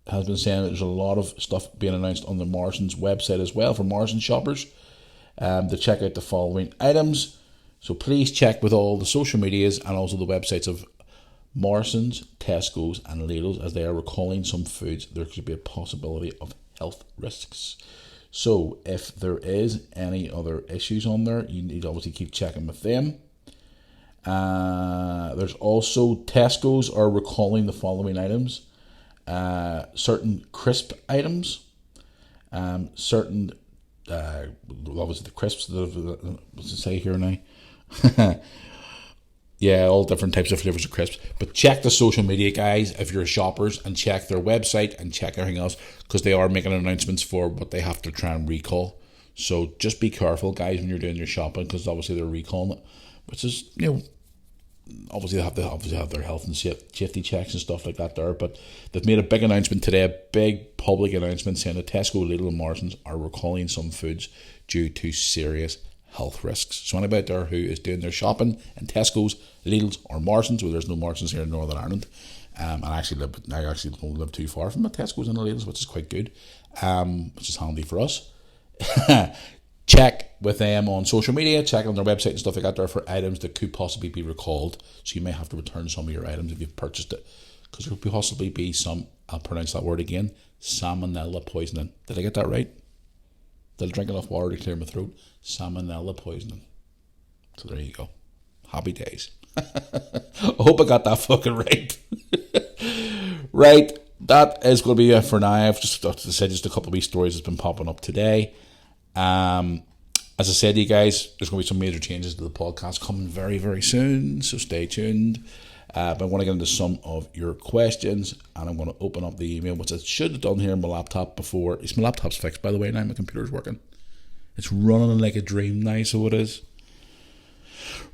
has been saying that there's a lot of stuff being announced on the Morrison's website as well for Morrison's shoppers to check out the following items. So please check with all the social medias and also the websites of Morrison's, Tesco's and Lidl's, as they are recalling some foods. There could be a possibility of health risks. So if there is any other issues on there, you need to obviously keep checking with them. There's also Tesco's are recalling the following items. Certain crisp items, certain obviously the crisps, what's it say here now? Yeah, all different types of flavours of crisps. But check the social media, guys, if you're shoppers, and check their website and check everything else, because they are making announcements for what they have to try and recall. So just be careful, guys, when you're doing your shopping, because obviously they're recalling it, which is, obviously they have to have their health and safety checks and stuff like that there. But they've made a big announcement today, a big public announcement saying that Tesco, Lidl and Morrison's are recalling some foods due to serious health risks. So anybody out there who is doing their shopping in Tesco's, Lidl's or Morrison's, well, there's no Morrison's here in Northern Ireland, and I actually don't live too far from a Tesco's and a Lidl's, which is quite good, which is handy for us. Check with them on social media, check on their website and stuff like that there for items that could possibly be recalled. So you may have to return some of your items if you've purchased it, because there could possibly be some, I'll pronounce that word again, salmonella poisoning. Did I get that right? Did I drink enough water to clear my throat? Salmonella poisoning. So there you go. Happy days. I hope I got that fucking right. Right, that is going to be it for now. I've just said just a couple of wee stories that's been popping up today. As I said to you guys, there's going to be some major changes to the podcast coming very, very soon, so stay tuned. But I want to get into some of your questions, and I'm going to open up the email, which I should have done here on my laptop before. My laptop's fixed, by the way, now my computer's working. It's running like a dream now, so it is.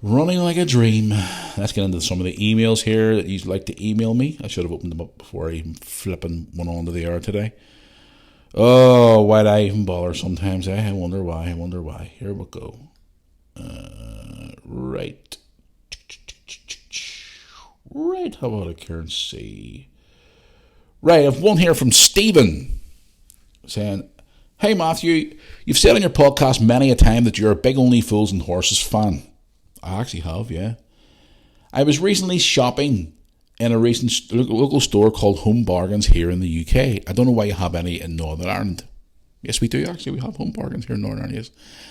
Running like a dream. Let's get into some of the emails here that you'd like to email me. I should have opened them up before I even flipping one onto the air today. Oh, why'd I even bother sometimes, eh? I wonder why. Here we go. Right, how about I care and see? Right, I've one here from Stephen saying, "Hey Matthew, you've said on your podcast many a time that you're a big Only Fools and Horses fan." I actually have, yeah. "I was recently shopping in a recent local store called Home Bargains here in the UK. I don't know why you have any in Northern Ireland." Yes, we do actually. We have Home Bargains here in Northern Ireland, yes.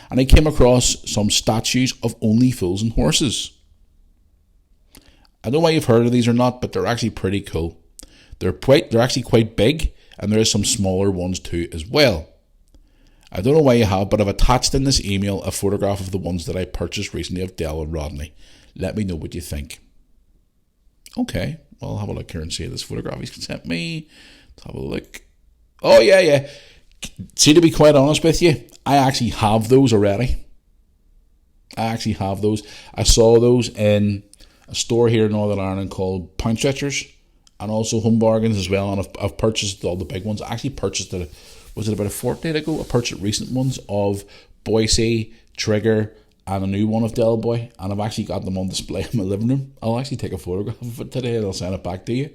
"And I came across some statues of Only Fools and Horses. I don't know why you've heard of these or not, but they're actually pretty cool. They're actually quite big, and there is some smaller ones too as well. I don't know why you have, but I've attached in this email a photograph of the ones that I purchased recently of Dell and Rodney. Let me know what you think." Okay, well, I'll have a look here and see this photograph he's sent me. Let's have a look. Oh, yeah. See, to be quite honest with you, I actually have those already. I saw those in a store here in Northern Ireland called Pound Stretchers, and also Home Bargains as well, and I've purchased all the big ones. I actually purchased was it about a fortnight ago? I purchased recent ones of Boise, Trigger, and a new one of Del Boy, and I've actually got them on display in my living room. I'll actually take a photograph of it today and I'll send it back to you.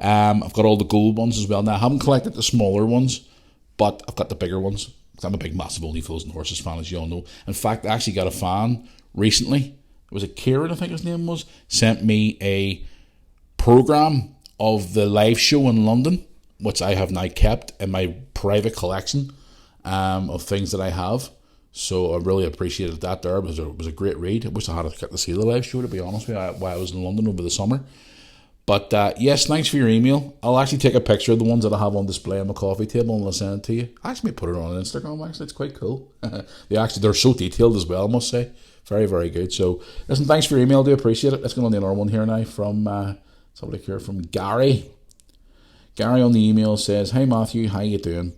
I've got all the gold ones as well. Now, I haven't collected the smaller ones, but I've got the bigger ones, because I'm a big, massive Only Fools and Horses fan, as you all know. In fact, I actually got a fan recently. Was it Kieran, I think his name was? Sent me a program of the live show in London. which I have now kept in my private collection of things that I have. So I really appreciated that there. It was a great read. I wish I had got to see the live show, to be honest with you, while I was in London over the summer. But yes, thanks for your email. I'll actually take a picture of the ones that I have on display on my coffee table and I'll send it to you. I actually may put it on Instagram, actually. It's quite cool. They're so detailed as well, I must say. Very, very good. So, listen, thanks for your email. I do appreciate it. Let's go on to another one here now from, let's have a look here, from Gary. Gary on the email says, "Hey Matthew, how you doing?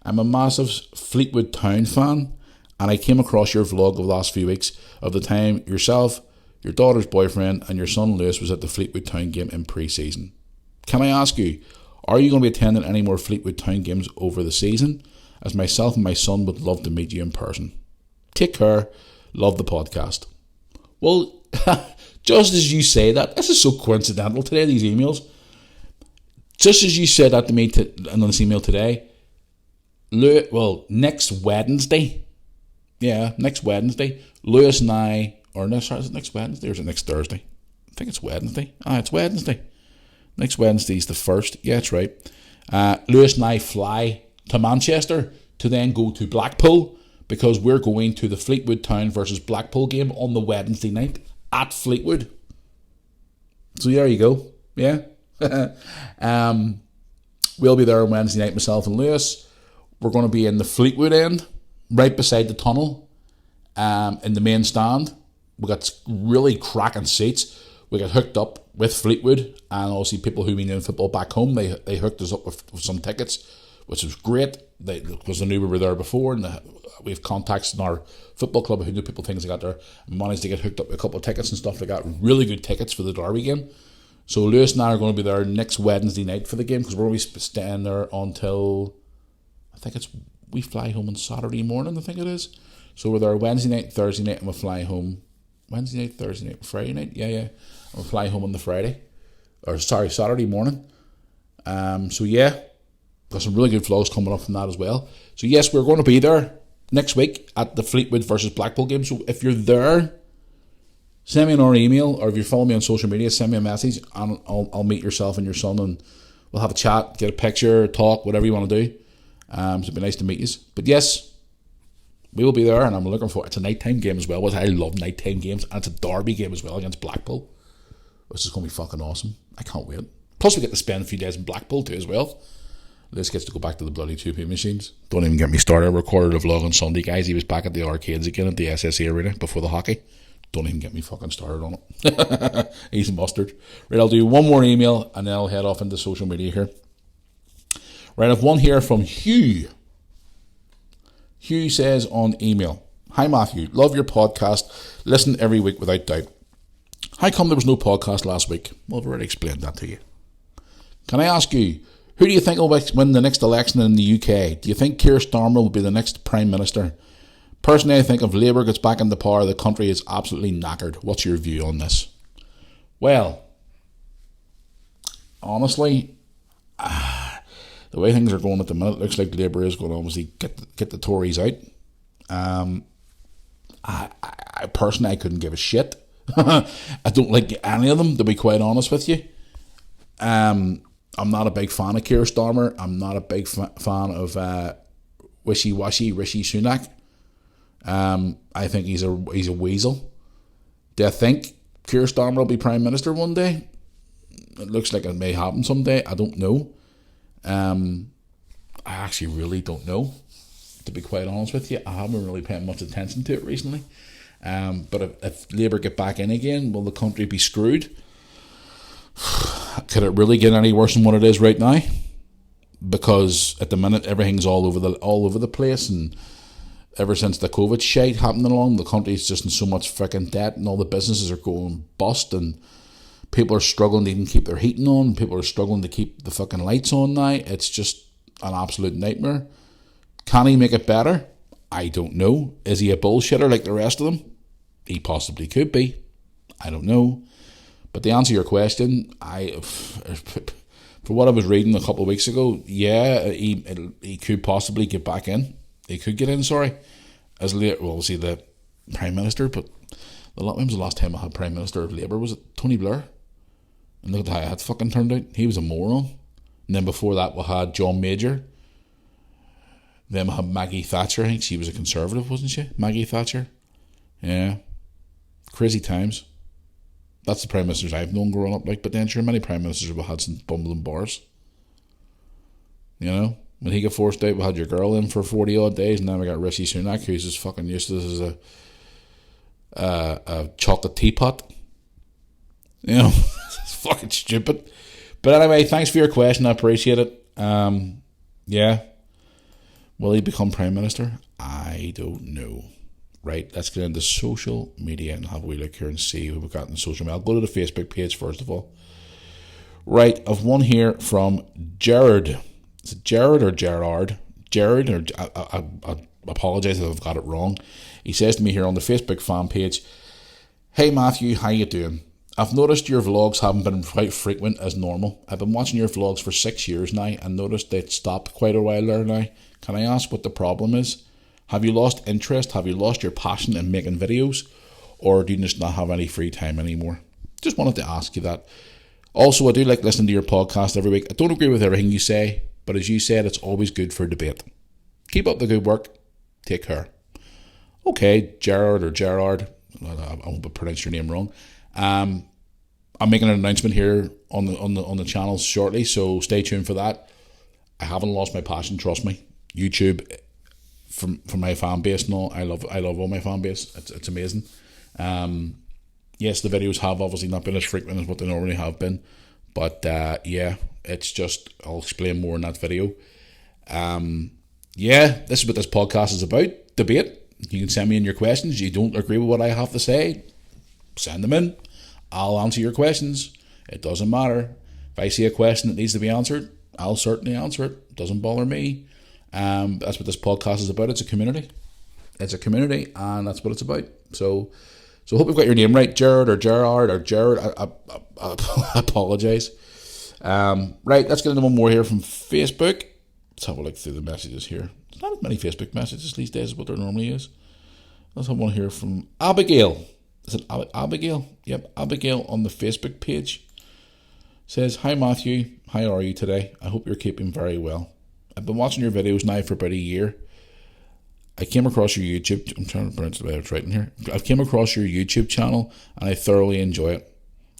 I'm a massive Fleetwood Town fan, and I came across your vlog of the last few weeks of the time yourself, your daughter's boyfriend, and your son Lewis was at the Fleetwood Town game in pre-season. Can I ask you, are you going to be attending any more Fleetwood Town games over the season? As myself and my son would love to meet you in person. Take care. Love the podcast." Well, just as you say that, this is so coincidental today, these emails. Just as you said that to me in this email today, next Wednesday, Lewis and I, is it next Wednesday or is it next Thursday? I think it's Wednesday. It's Wednesday. Next Wednesday's the 1st. Yeah, that's right. Lewis and I fly to Manchester to then go to Blackpool because we're going to the Fleetwood Town versus Blackpool game on the Wednesday night at Fleetwood. So there you go. Yeah. We'll be there on Wednesday night, myself and Lewis. We're going to be in the Fleetwood end, right beside the tunnel, in the main stand. We got really cracking seats. We got hooked up with Fleetwood, and obviously people who been in football back home, they hooked us up with some tickets, which was great. Because they knew we were there before, and we have contacts in our football club who knew people things they got there. Managed to get hooked up with a couple of tickets and stuff like that. Really good tickets for the Derby game. So Lewis and I are going to be there next Wednesday night for the game because we're going to be staying there until, I think we fly home on Saturday morning, I think it is. So we're there Wednesday night, Thursday night, and we'll fly home Wednesday night, Thursday night, Friday night. Yeah. And we'll fly home on the Saturday morning. So yeah, got some really good vlogs coming up from that as well. So yes, we're going to be there next week at the Fleetwood versus Blackpool game. So if you're there, send me an email, or if you follow me on social media, send me a message, and I'll meet yourself and your son, and we'll have a chat, get a picture, talk, whatever you want to do. So it'd be nice to meet you. But yes, we will be there, and I'm looking forward. It's a nighttime game as well, which I love nighttime games, and it's a derby game as well against Blackpool, which is going to be fucking awesome. I can't wait. Plus, we get to spend a few days in Blackpool too as well. Liz gets to go back to the bloody 2p machines. Don't even get me started. I recorded a vlog on Sunday, guys. He was back at the arcades again at the SSE Arena before the hockey. Don't even get me fucking started on it. He's mustard. Right, I'll do one more email and then I'll head off into social media here. Right, I've one here from Hugh. Hugh says on email, "Hi Matthew, love your podcast. Listen every week without doubt. How come there was no podcast last week?" Well, I've already explained that to you. "Can I ask you, who do you think will win the next election in the UK? Do you think Keir Starmer will be the next Prime Minister? Personally, I think if Labour gets back into power, the country is absolutely knackered. What's your view on this?" Well, honestly, the way things are going at the minute, it looks like Labour is going to obviously get the Tories out. I personally, I couldn't give a shit. I don't like any of them, to be quite honest with you. I'm not a big fan of Keir Starmer. I'm not a big fan of wishy-washy Rishi Sunak. I think he's a weasel. Do I think Keir Starmer will be Prime Minister one day? It looks like it may happen someday. I don't know. I actually really don't know, to be quite honest with you. I haven't really paid much attention to it recently. But if Labour get back in again, will the country be screwed? Could it really get any worse than what it is right now? Because at the minute everything's all over the place, and ever since the COVID shite happened along, the country's just in so much freaking debt, and all the businesses are going bust, and people are struggling to even keep their heating on. People are struggling to keep the fucking lights on now. It's just an absolute nightmare. Can he make it better? I don't know. Is he a bullshitter like the rest of them? He possibly could be. I don't know. But to answer your question, for what I was reading a couple of weeks ago, yeah, he could possibly get back in. He could get in, as obviously the Prime Minister, but when was the last time I had Prime Minister of Labour? Was it Tony Blair? And look at how that fucking turned out. He was a moron. And then before that we had John Major. Then we had Maggie Thatcher. I think she was a Conservative, wasn't she? Maggie Thatcher. Yeah. Crazy times. That's the Prime Ministers I've known growing up. But then sure, many Prime Ministers have had since bumbles and bars. When he got forced out, we had your girl in for 40 odd days, and then we got Rishi Sunak, who's as fucking useless as a chocolate teapot. It's fucking stupid. But anyway, thanks for your question. I appreciate it. Yeah. Will he become Prime Minister? I don't know. Right, let's get into social media and have a wee look here and see who we've got in social media. I'll go to the Facebook page first of all. Right, I've one here from Jared. Is it Jared or Gerard? Jared, or I apologise if I've got it wrong. He says to me here on the Facebook fan page, "Hey Matthew, how you doing? I've noticed your vlogs haven't been quite frequent as normal. I've been watching your vlogs for 6 years now and noticed they'd stopped quite a while there now. Can I ask what the problem is? Have you lost interest? Have you lost your passion in making videos? Or do you just not have any free time anymore?" Just wanted to ask you that. Also, I do like listening to your podcast every week. I don't agree with everything you say, but as you said, it's always good for debate. Keep up the good work. Take care. Okay, Gerard or Gerard, I won't pronounce your name wrong. I'm making an announcement here on the channel shortly, so stay tuned for that. I haven't lost my passion, trust me. YouTube, from my fan base and all, I love all my fan base. It's amazing. Yes, the videos have obviously not been as frequent as what they normally have been, but yeah, it's just, I'll explain more in that video. Yeah, this is what this podcast is about, debate. You can send me in your questions. You don't agree with what I have to say, send them in. I'll answer your questions. It doesn't matter. If I see a question that needs to be answered, I'll certainly answer it. It doesn't bother me. That's what this podcast is about. It's a community. It's a community, and that's what it's about. So I hope we've got your name right, Jared or Gerard or Jared. I apologise. Right, let's get into one more here from Facebook. Let's have a look through the messages here. There's not as many Facebook messages these days as what there normally is. Let's have one here from Abigail. Is it Abigail? Yep, Abigail on the Facebook page. Says, "Hi Matthew, how are you today? I hope you're keeping very well. I've been watching your videos now for about a year. I came across your YouTube, I'm trying to pronounce the way it's written here. I've came across your YouTube channel and I thoroughly enjoy it.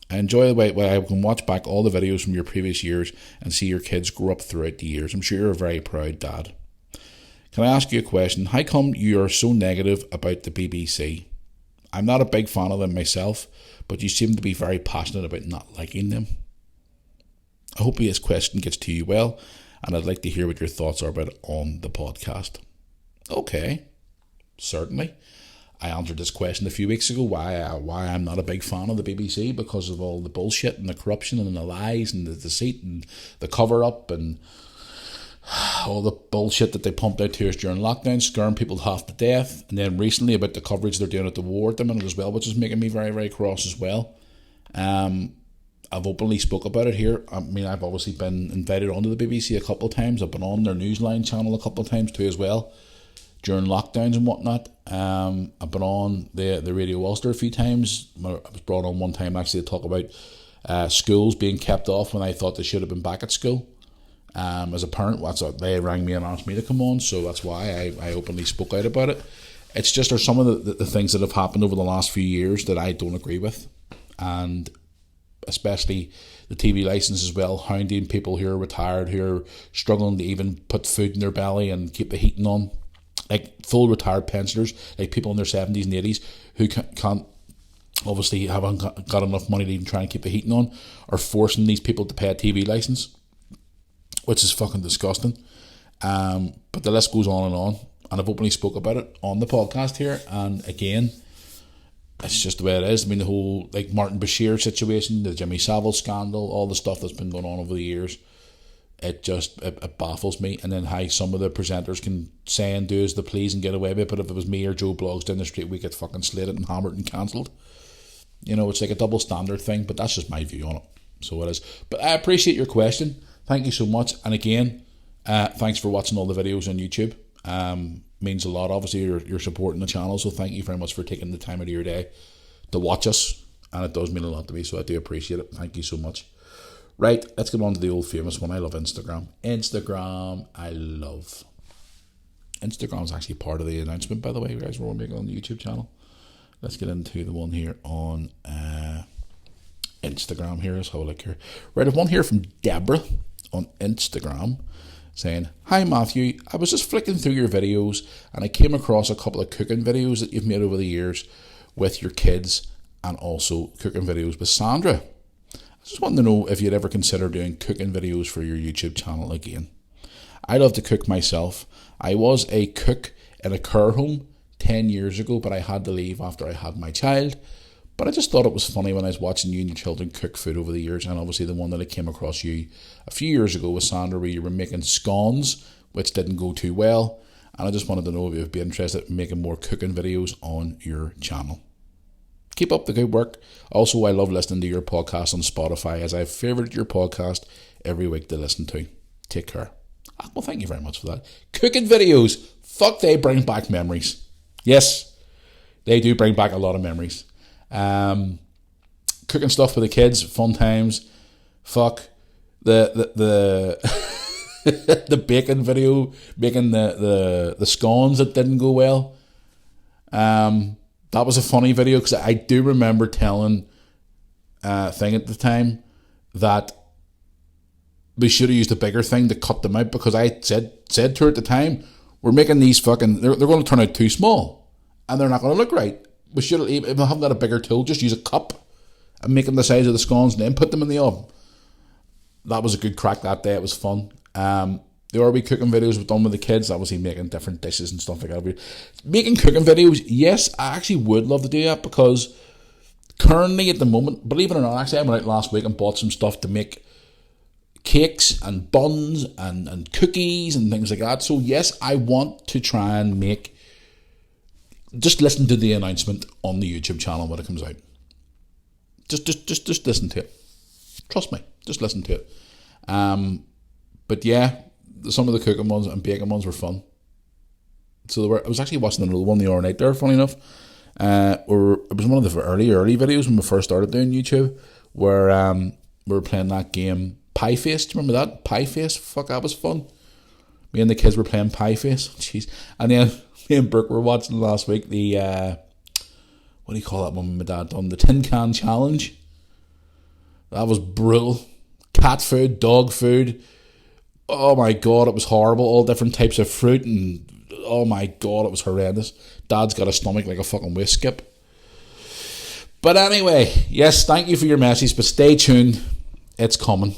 I enjoy the way I can watch back all the videos from your previous years and see your kids grow up throughout the years. I'm sure you're a very proud dad. Can I ask you a question? How come you are so negative about the BBC? I'm not a big fan of them myself, but you seem to be very passionate about not liking them. I hope this question gets to you well, and I'd like to hear what your thoughts are about it on the podcast." Okay, certainly. I answered this question a few weeks ago, why I'm not a big fan of the BBC, because of all the bullshit and the corruption and the lies and the deceit and the cover-up and all the bullshit that they pumped out to us during lockdown, scaring people half to death. And then recently about the coverage they're doing at the war at the minute as well, which is making me very, very cross as well. I've openly spoke about it here. I mean, I've obviously been invited onto the BBC a couple of times. I've been on their Newsline channel a couple of times too as well, during lockdowns and whatnot. I've been on the Radio Ulster a few times. I was brought on one time actually to talk about schools being kept off when I thought they should have been back at school. As a parent, they rang me and asked me to come on, so that's why I openly spoke out about it. It's just there's some of the things that have happened over the last few years that I don't agree with, and especially the TV licence as well, hounding people who are retired, who are struggling to even put food in their belly and keep the heating on, like full retired pensioners, like people in their 70s and 80s who can't obviously haven't got enough money to even try and keep the heating on, are forcing these people to pay a TV licence, which is fucking disgusting. But the list goes on, and I've openly spoke about it on the podcast here, and again, it's just the way it is. I mean, the whole like Martin Bashir situation, the Jimmy Savile scandal, all the stuff that's been going on over the years, it baffles me. And then how some of the presenters can say and do as they please and get away with it, but if it was me or Joe Blogs down the street, we get fucking slated and hammered and cancelled. You know, it's like a double standard thing, but that's just my view on it. So it is. But I appreciate your question. Thank you so much. And again, thanks for watching all the videos on YouTube. Means a lot. Obviously, you're supporting the channel, so thank you very much for taking the time out of your day to watch us, and it does mean a lot to me, so I do appreciate it. Thank you so much. Right, let's get on to the old famous one. I love Instagram. Instagram, I love. Instagram is actually part of the announcement, by the way, guys. We're all making on the YouTube channel. Let's get into the one here on Instagram here. Let's have a look here. Right, I've one here from Deborah on Instagram saying, "Hi Matthew, I was just flicking through your videos and I came across a couple of cooking videos that you've made over the years with your kids and also cooking videos with Sandra. I just wanted to know if you'd ever consider doing cooking videos for your YouTube channel again. I love to cook myself. I was a cook in a care home 10 years ago, but I had to leave after I had my child. But I just thought it was funny when I was watching you and your children cook food over the years, and obviously the one that I came across you a few years ago with Sandra, where you were making scones, which didn't go too well. And I just wanted to know if you'd be interested in making more cooking videos on your channel. Keep up the good work. Also, I love listening to your podcast on Spotify, as I've favoured your podcast every week to listen to. Take care." Well, thank you very much for that. Cooking videos, fuck, they bring back memories. Yes, they do bring back a lot of memories. Cooking stuff for the kids, fun times. Fuck, the the bacon video, making the scones that didn't go well. That was a funny video, because I do remember telling thing at the time that we should have used a bigger thing to cut them out, because I said to her at the time, we're making these fucking, they're going to turn out too small and they're not going to look right. We should have, if we haven't got a bigger tool, just use a cup and make them the size of the scones and then put them in the oven. That was a good crack that day. It was fun. The RB cooking videos we've done with the kids, obviously making different dishes and stuff like that. Making cooking videos, yes, I actually would love to do that, because currently at the moment, believe it or not, actually I went out last week and bought some stuff to make cakes and buns and cookies and things like that. So yes, I want to try and make, just listen to the announcement on the YouTube channel when it comes out. Just listen to it. Trust me, just listen to it. But yeah, some of the cooking ones and baking ones were fun. So I was actually watching another one the other night there, funny enough. Or it was one of the early videos when we first started doing YouTube, where we were playing that game Pie Face. Do you remember that? Pie Face? Fuck, that was fun. Me and the kids were playing Pie Face. Jeez. And then me and Brooke were watching last week the what do you call that one my dad done? The Tin Can Challenge. That was brutal. Cat food, dog food. Oh my god, it was horrible. All different types of fruit, and oh my god, it was horrendous. Dad's got a stomach like a fucking waste skip. But anyway, yes, thank you for your message, but stay tuned. It's coming.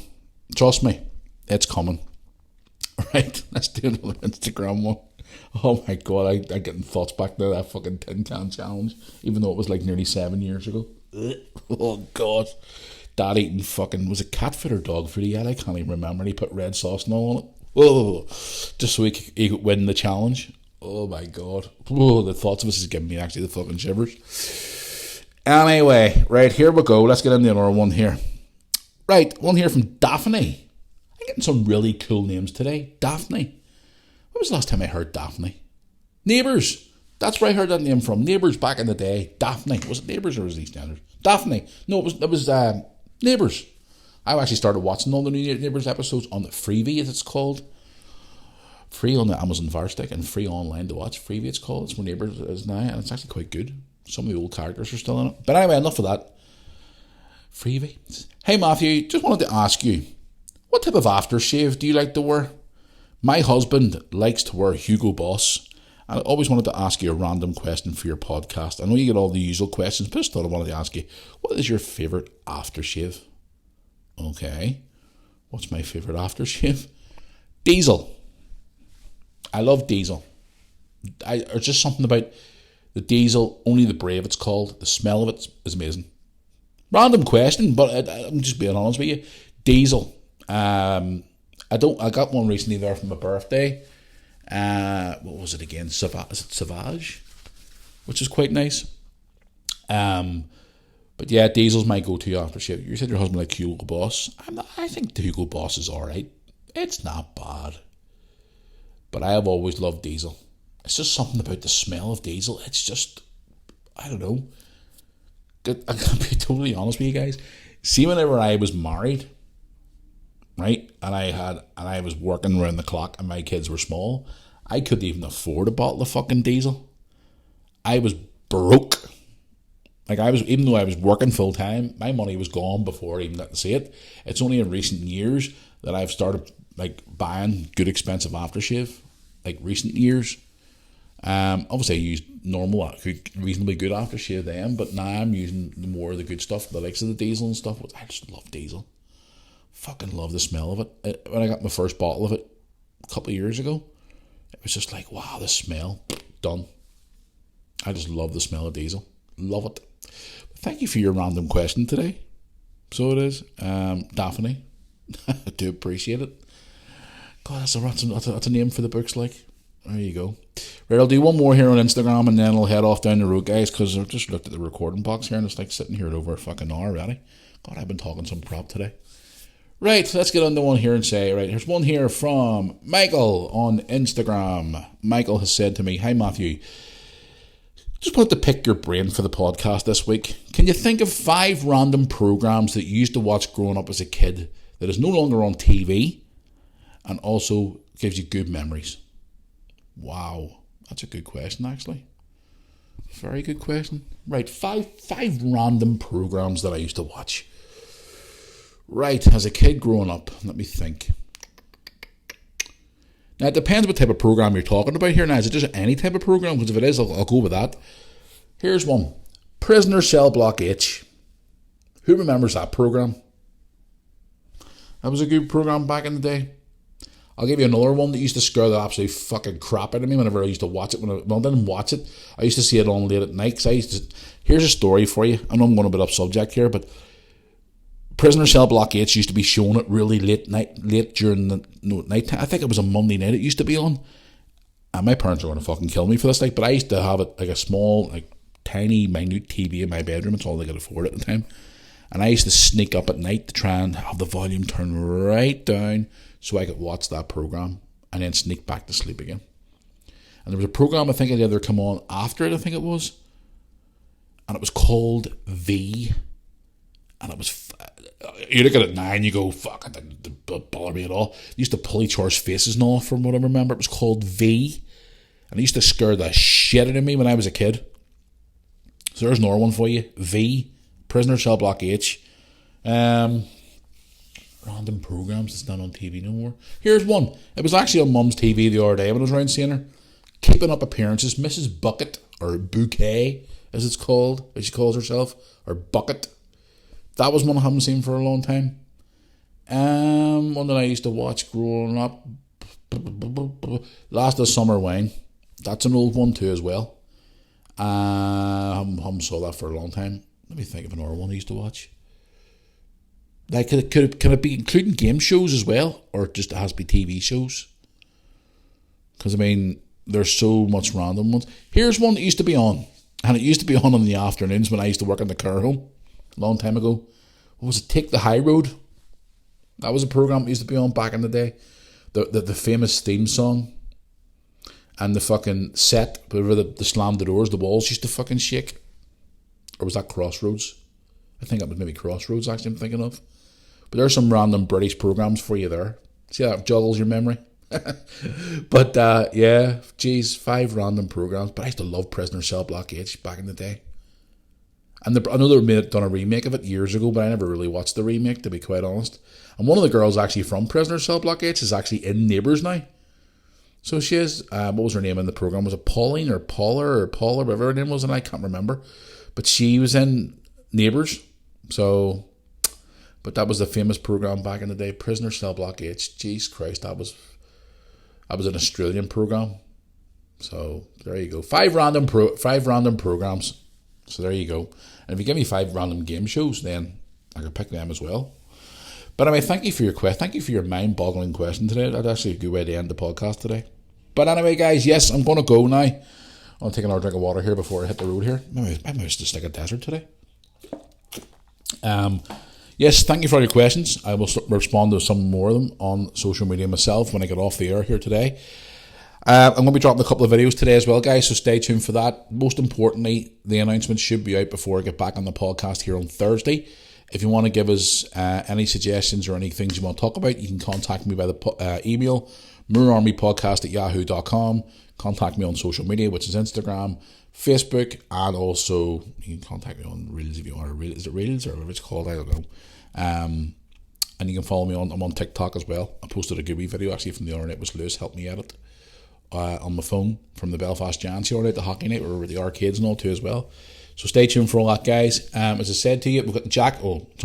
Trust me, it's coming. Right, let's do another Instagram one. Oh my god, I'm getting thoughts back to that fucking Tin Can Challenge, even though it was like nearly 7 years ago. Oh god. Dad eating fucking, was it cat food or dog food he had? I can't even remember. And he put red sauce and all on it. Oh, just so he could win the challenge. Oh my god. Oh, the thoughts of this is giving me actually the fucking shivers. Anyway, right, here we go. Let's get into another one here. Right, one here from Daphne. I'm getting some really cool names today. Daphne. When was the last time I heard Daphne? Neighbours. That's where I heard that name from. Neighbours back in the day. Daphne. Was it Neighbours or was it EastEnders? Daphne. No, it was Neighbours. I actually started watching all the new Neighbours episodes on the Freevee, as it's called. Free on the Amazon Fire Stick and free online to watch. Freevee, it's called. It's where Neighbours is now, and it's actually quite good. Some of the old characters are still in it. But anyway, enough of that. Freevee. Hey Matthew, just wanted to ask you, what type of aftershave do you like to wear? My husband likes to wear Hugo Boss. I always wanted to ask you a random question for your podcast. I know you get all the usual questions, but I just thought I wanted to ask you, what is your favourite aftershave? Okay. What's my favourite aftershave? Diesel. I love Diesel. There's just something about the Diesel, only the brave it's called. The smell of it is amazing. Random question, but I'm just being honest with you. Diesel. I got one recently there for my birthday. What was it again? Savage, which is quite nice. But yeah, Diesel's my go-to aftershave. You said your husband liked Hugo Boss. I think the Hugo Boss is alright. It's not bad. But I have always loved Diesel. It's just something about the smell of Diesel. It's just, I don't know. I'm going to be totally honest with you guys. See, whenever I was married, right? And I was working around the clock, and my kids were small. I couldn't even afford a bottle of fucking diesel. I was broke. Like, even though I was working full time, my money was gone before I even got to see it. It's only in recent years that I've started like buying good expensive aftershave. Like recent years. Obviously I used normal, reasonably good aftershave then, but now I'm using more of the good stuff, the likes of the diesel and stuff. I just love diesel. Fucking love the smell of it. When I got my first bottle of it a couple of years ago, it was just like, wow, the smell. Done. I just love the smell of diesel. Love it. Thank you for your random question today. So it is. Daphne. I do appreciate it. God, that's a name for the books, like. There you go. Right, I'll do one more here on Instagram and then I'll head off down the road, guys, because I've just looked at the recording box here and it's like sitting here at over a fucking hour already. God, I've been talking some prop today. Right, let's get on to one here and say, right, here's one here from Michael on Instagram. Michael has said to me, "Hi Matthew, just wanted to pick your brain for the podcast this week. Can you think of 5 random programs that you used to watch growing up as a kid that is no longer on TV and also gives you good memories?" Wow, that's a good question, actually. Very good question. Right, five random programs that I used to watch. Right, as a kid growing up, let me think. Now, it depends what type of program you're talking about here. Now, is it just any type of program? Because if it is, I'll go with that. Here's one. Prisoner Cell Block H. Who remembers that program? That was a good program back in the day. I'll give you another one that used to scare the absolute fucking crap out of me whenever I used to watch it. I didn't watch it. I used to see it on late at night. Here's a story for you. I know I'm going a bit off subject here, but Prisoner Cell Block H used to be shown at really late during the night time. I think it was a Monday night it used to be on. And my parents are going to fucking kill me for this. But I used to have it like a small, like tiny, minute TV in my bedroom. It's all they could afford at the time. And I used to sneak up at night to try and have the volume turned right down so I could watch that program and then sneak back to sleep again. And there was a program I think it either come on after it, I think it was. And it was called V. And it was, you look at it now and you go, fuck, it didn't bother me at all. They used to pull each other's faces and all, from what I remember. It was called V. And it used to scare the shit out of me when I was a kid. So there's another one for you. V. Prisoner Cell Block H. Random programs that's not on TV no more. Here's one. It was actually on Mum's TV the other day when I was around seeing her. Keeping Up Appearances. Mrs. Bucket, or Bouquet, as it's called, as she calls herself, or Bucket. That was one I haven't seen for a long time. One that I used to watch growing up. Last of Summer Wine. That's an old one too as well. I haven't saw that for a long time. Let me think of another one I used to watch. Like, can it be including game shows as well, or just it has to be TV shows? Because I mean, there's so much random ones. Here's one that used to be on, and it used to be on in the afternoons when I used to work in the care home a long time ago. What was it? Take the High Road. That was a program that used to be on back in the day. The famous theme song and the fucking set where the slammed the doors, the walls used to fucking shake. Or was that Crossroads? I think that was maybe Crossroads, actually, I'm thinking of. But there's some random British programs for you there. See how that juggles your memory? But, yeah, geez, 5 random programs. But I used to love Prisoner Cell Block H back in the day. And I know they done a remake of it years ago, but I never really watched the remake, to be quite honest. And one of the girls actually from Prisoner Cell Block H is actually in Neighbours now. So she is, what was her name in the program? Was it Pauline or Paula or Paula, whatever her name was, and I can't remember. But she was in Neighbours. So, but that was the famous program back in the day, Prisoner Cell Block H. Jeez Christ, that was an Australian program. So there you go. 5 random programs. So there you go. And if you give me 5 random game shows, then I can pick them as well. But anyway, thank you for your question. Thank you for your mind-boggling question today. That's actually a good way to end the podcast today. But anyway, guys, yes, I'm going to go now. I'll take another drink of water here before I hit the road here. My mouth's just like a desert today. Yes, thank you for all your questions. I will respond to some more of them on social media myself when I get off the air here today. I'm going to be dropping a couple of videos today as well, guys, so stay tuned for that. Most importantly, the announcement should be out before I get back on the podcast here on Thursday. If you want to give us any suggestions or any things you want to talk about, you can contact me by the email, moorarmypodcast@yahoo.com. Contact me on social media, which is Instagram, Facebook, and also you can contact me on Reels if you want. Is it Reels or whatever it's called? I don't know. And you can follow me I'm on TikTok as well. I posted a good wee video actually from the other night. It was Lewis helped me edit on my phone from the Belfast Giants the other night, the hockey night. We were with the arcades and all too as well. So stay tuned for all that, guys. As I said to you, we've got the I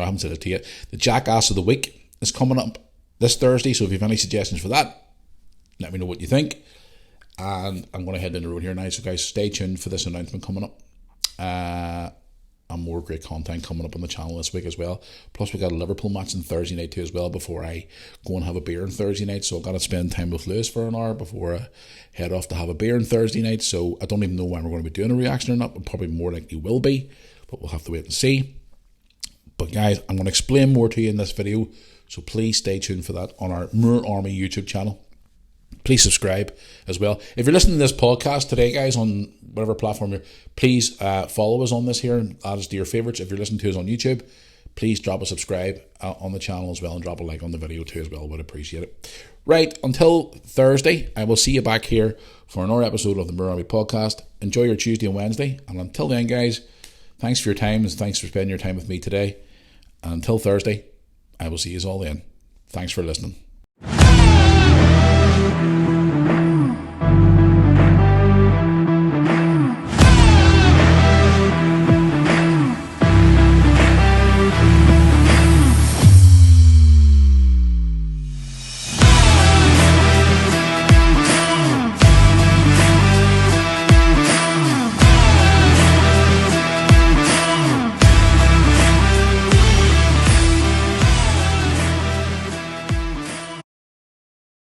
haven't said it to you. The Jackass of the Week is coming up this Thursday. So if you have any suggestions for that, let me know what you think. And I'm going to head down the road here now. So guys, stay tuned for this announcement coming up. And more great content coming up on the channel this week as well. Plus we got a Liverpool match on Thursday night too as well before I go and have a beer on Thursday night. So I've got to spend time with Lewis for an hour before I head off to have a beer on Thursday night. So I don't even know when we're going to be doing a reaction or not, but probably more likely will be. But we'll have to wait and see. But guys, I'm going to explain more to you in this video. So please stay tuned for that on our Moor Army YouTube channel. Please subscribe as well. If you're listening to this podcast today, guys, on whatever platform you're, please follow us on this here and add us to your favourites. If you're listening to us on YouTube, please drop a subscribe on the channel as well and drop a like on the video too as well. Would appreciate it. Right, until Thursday, I will see you back here for another episode of the Moor Army Podcast. Enjoy your Tuesday and Wednesday. And until then, guys, thanks for your time and thanks for spending your time with me today. And until Thursday, I will see you all then. Thanks for listening.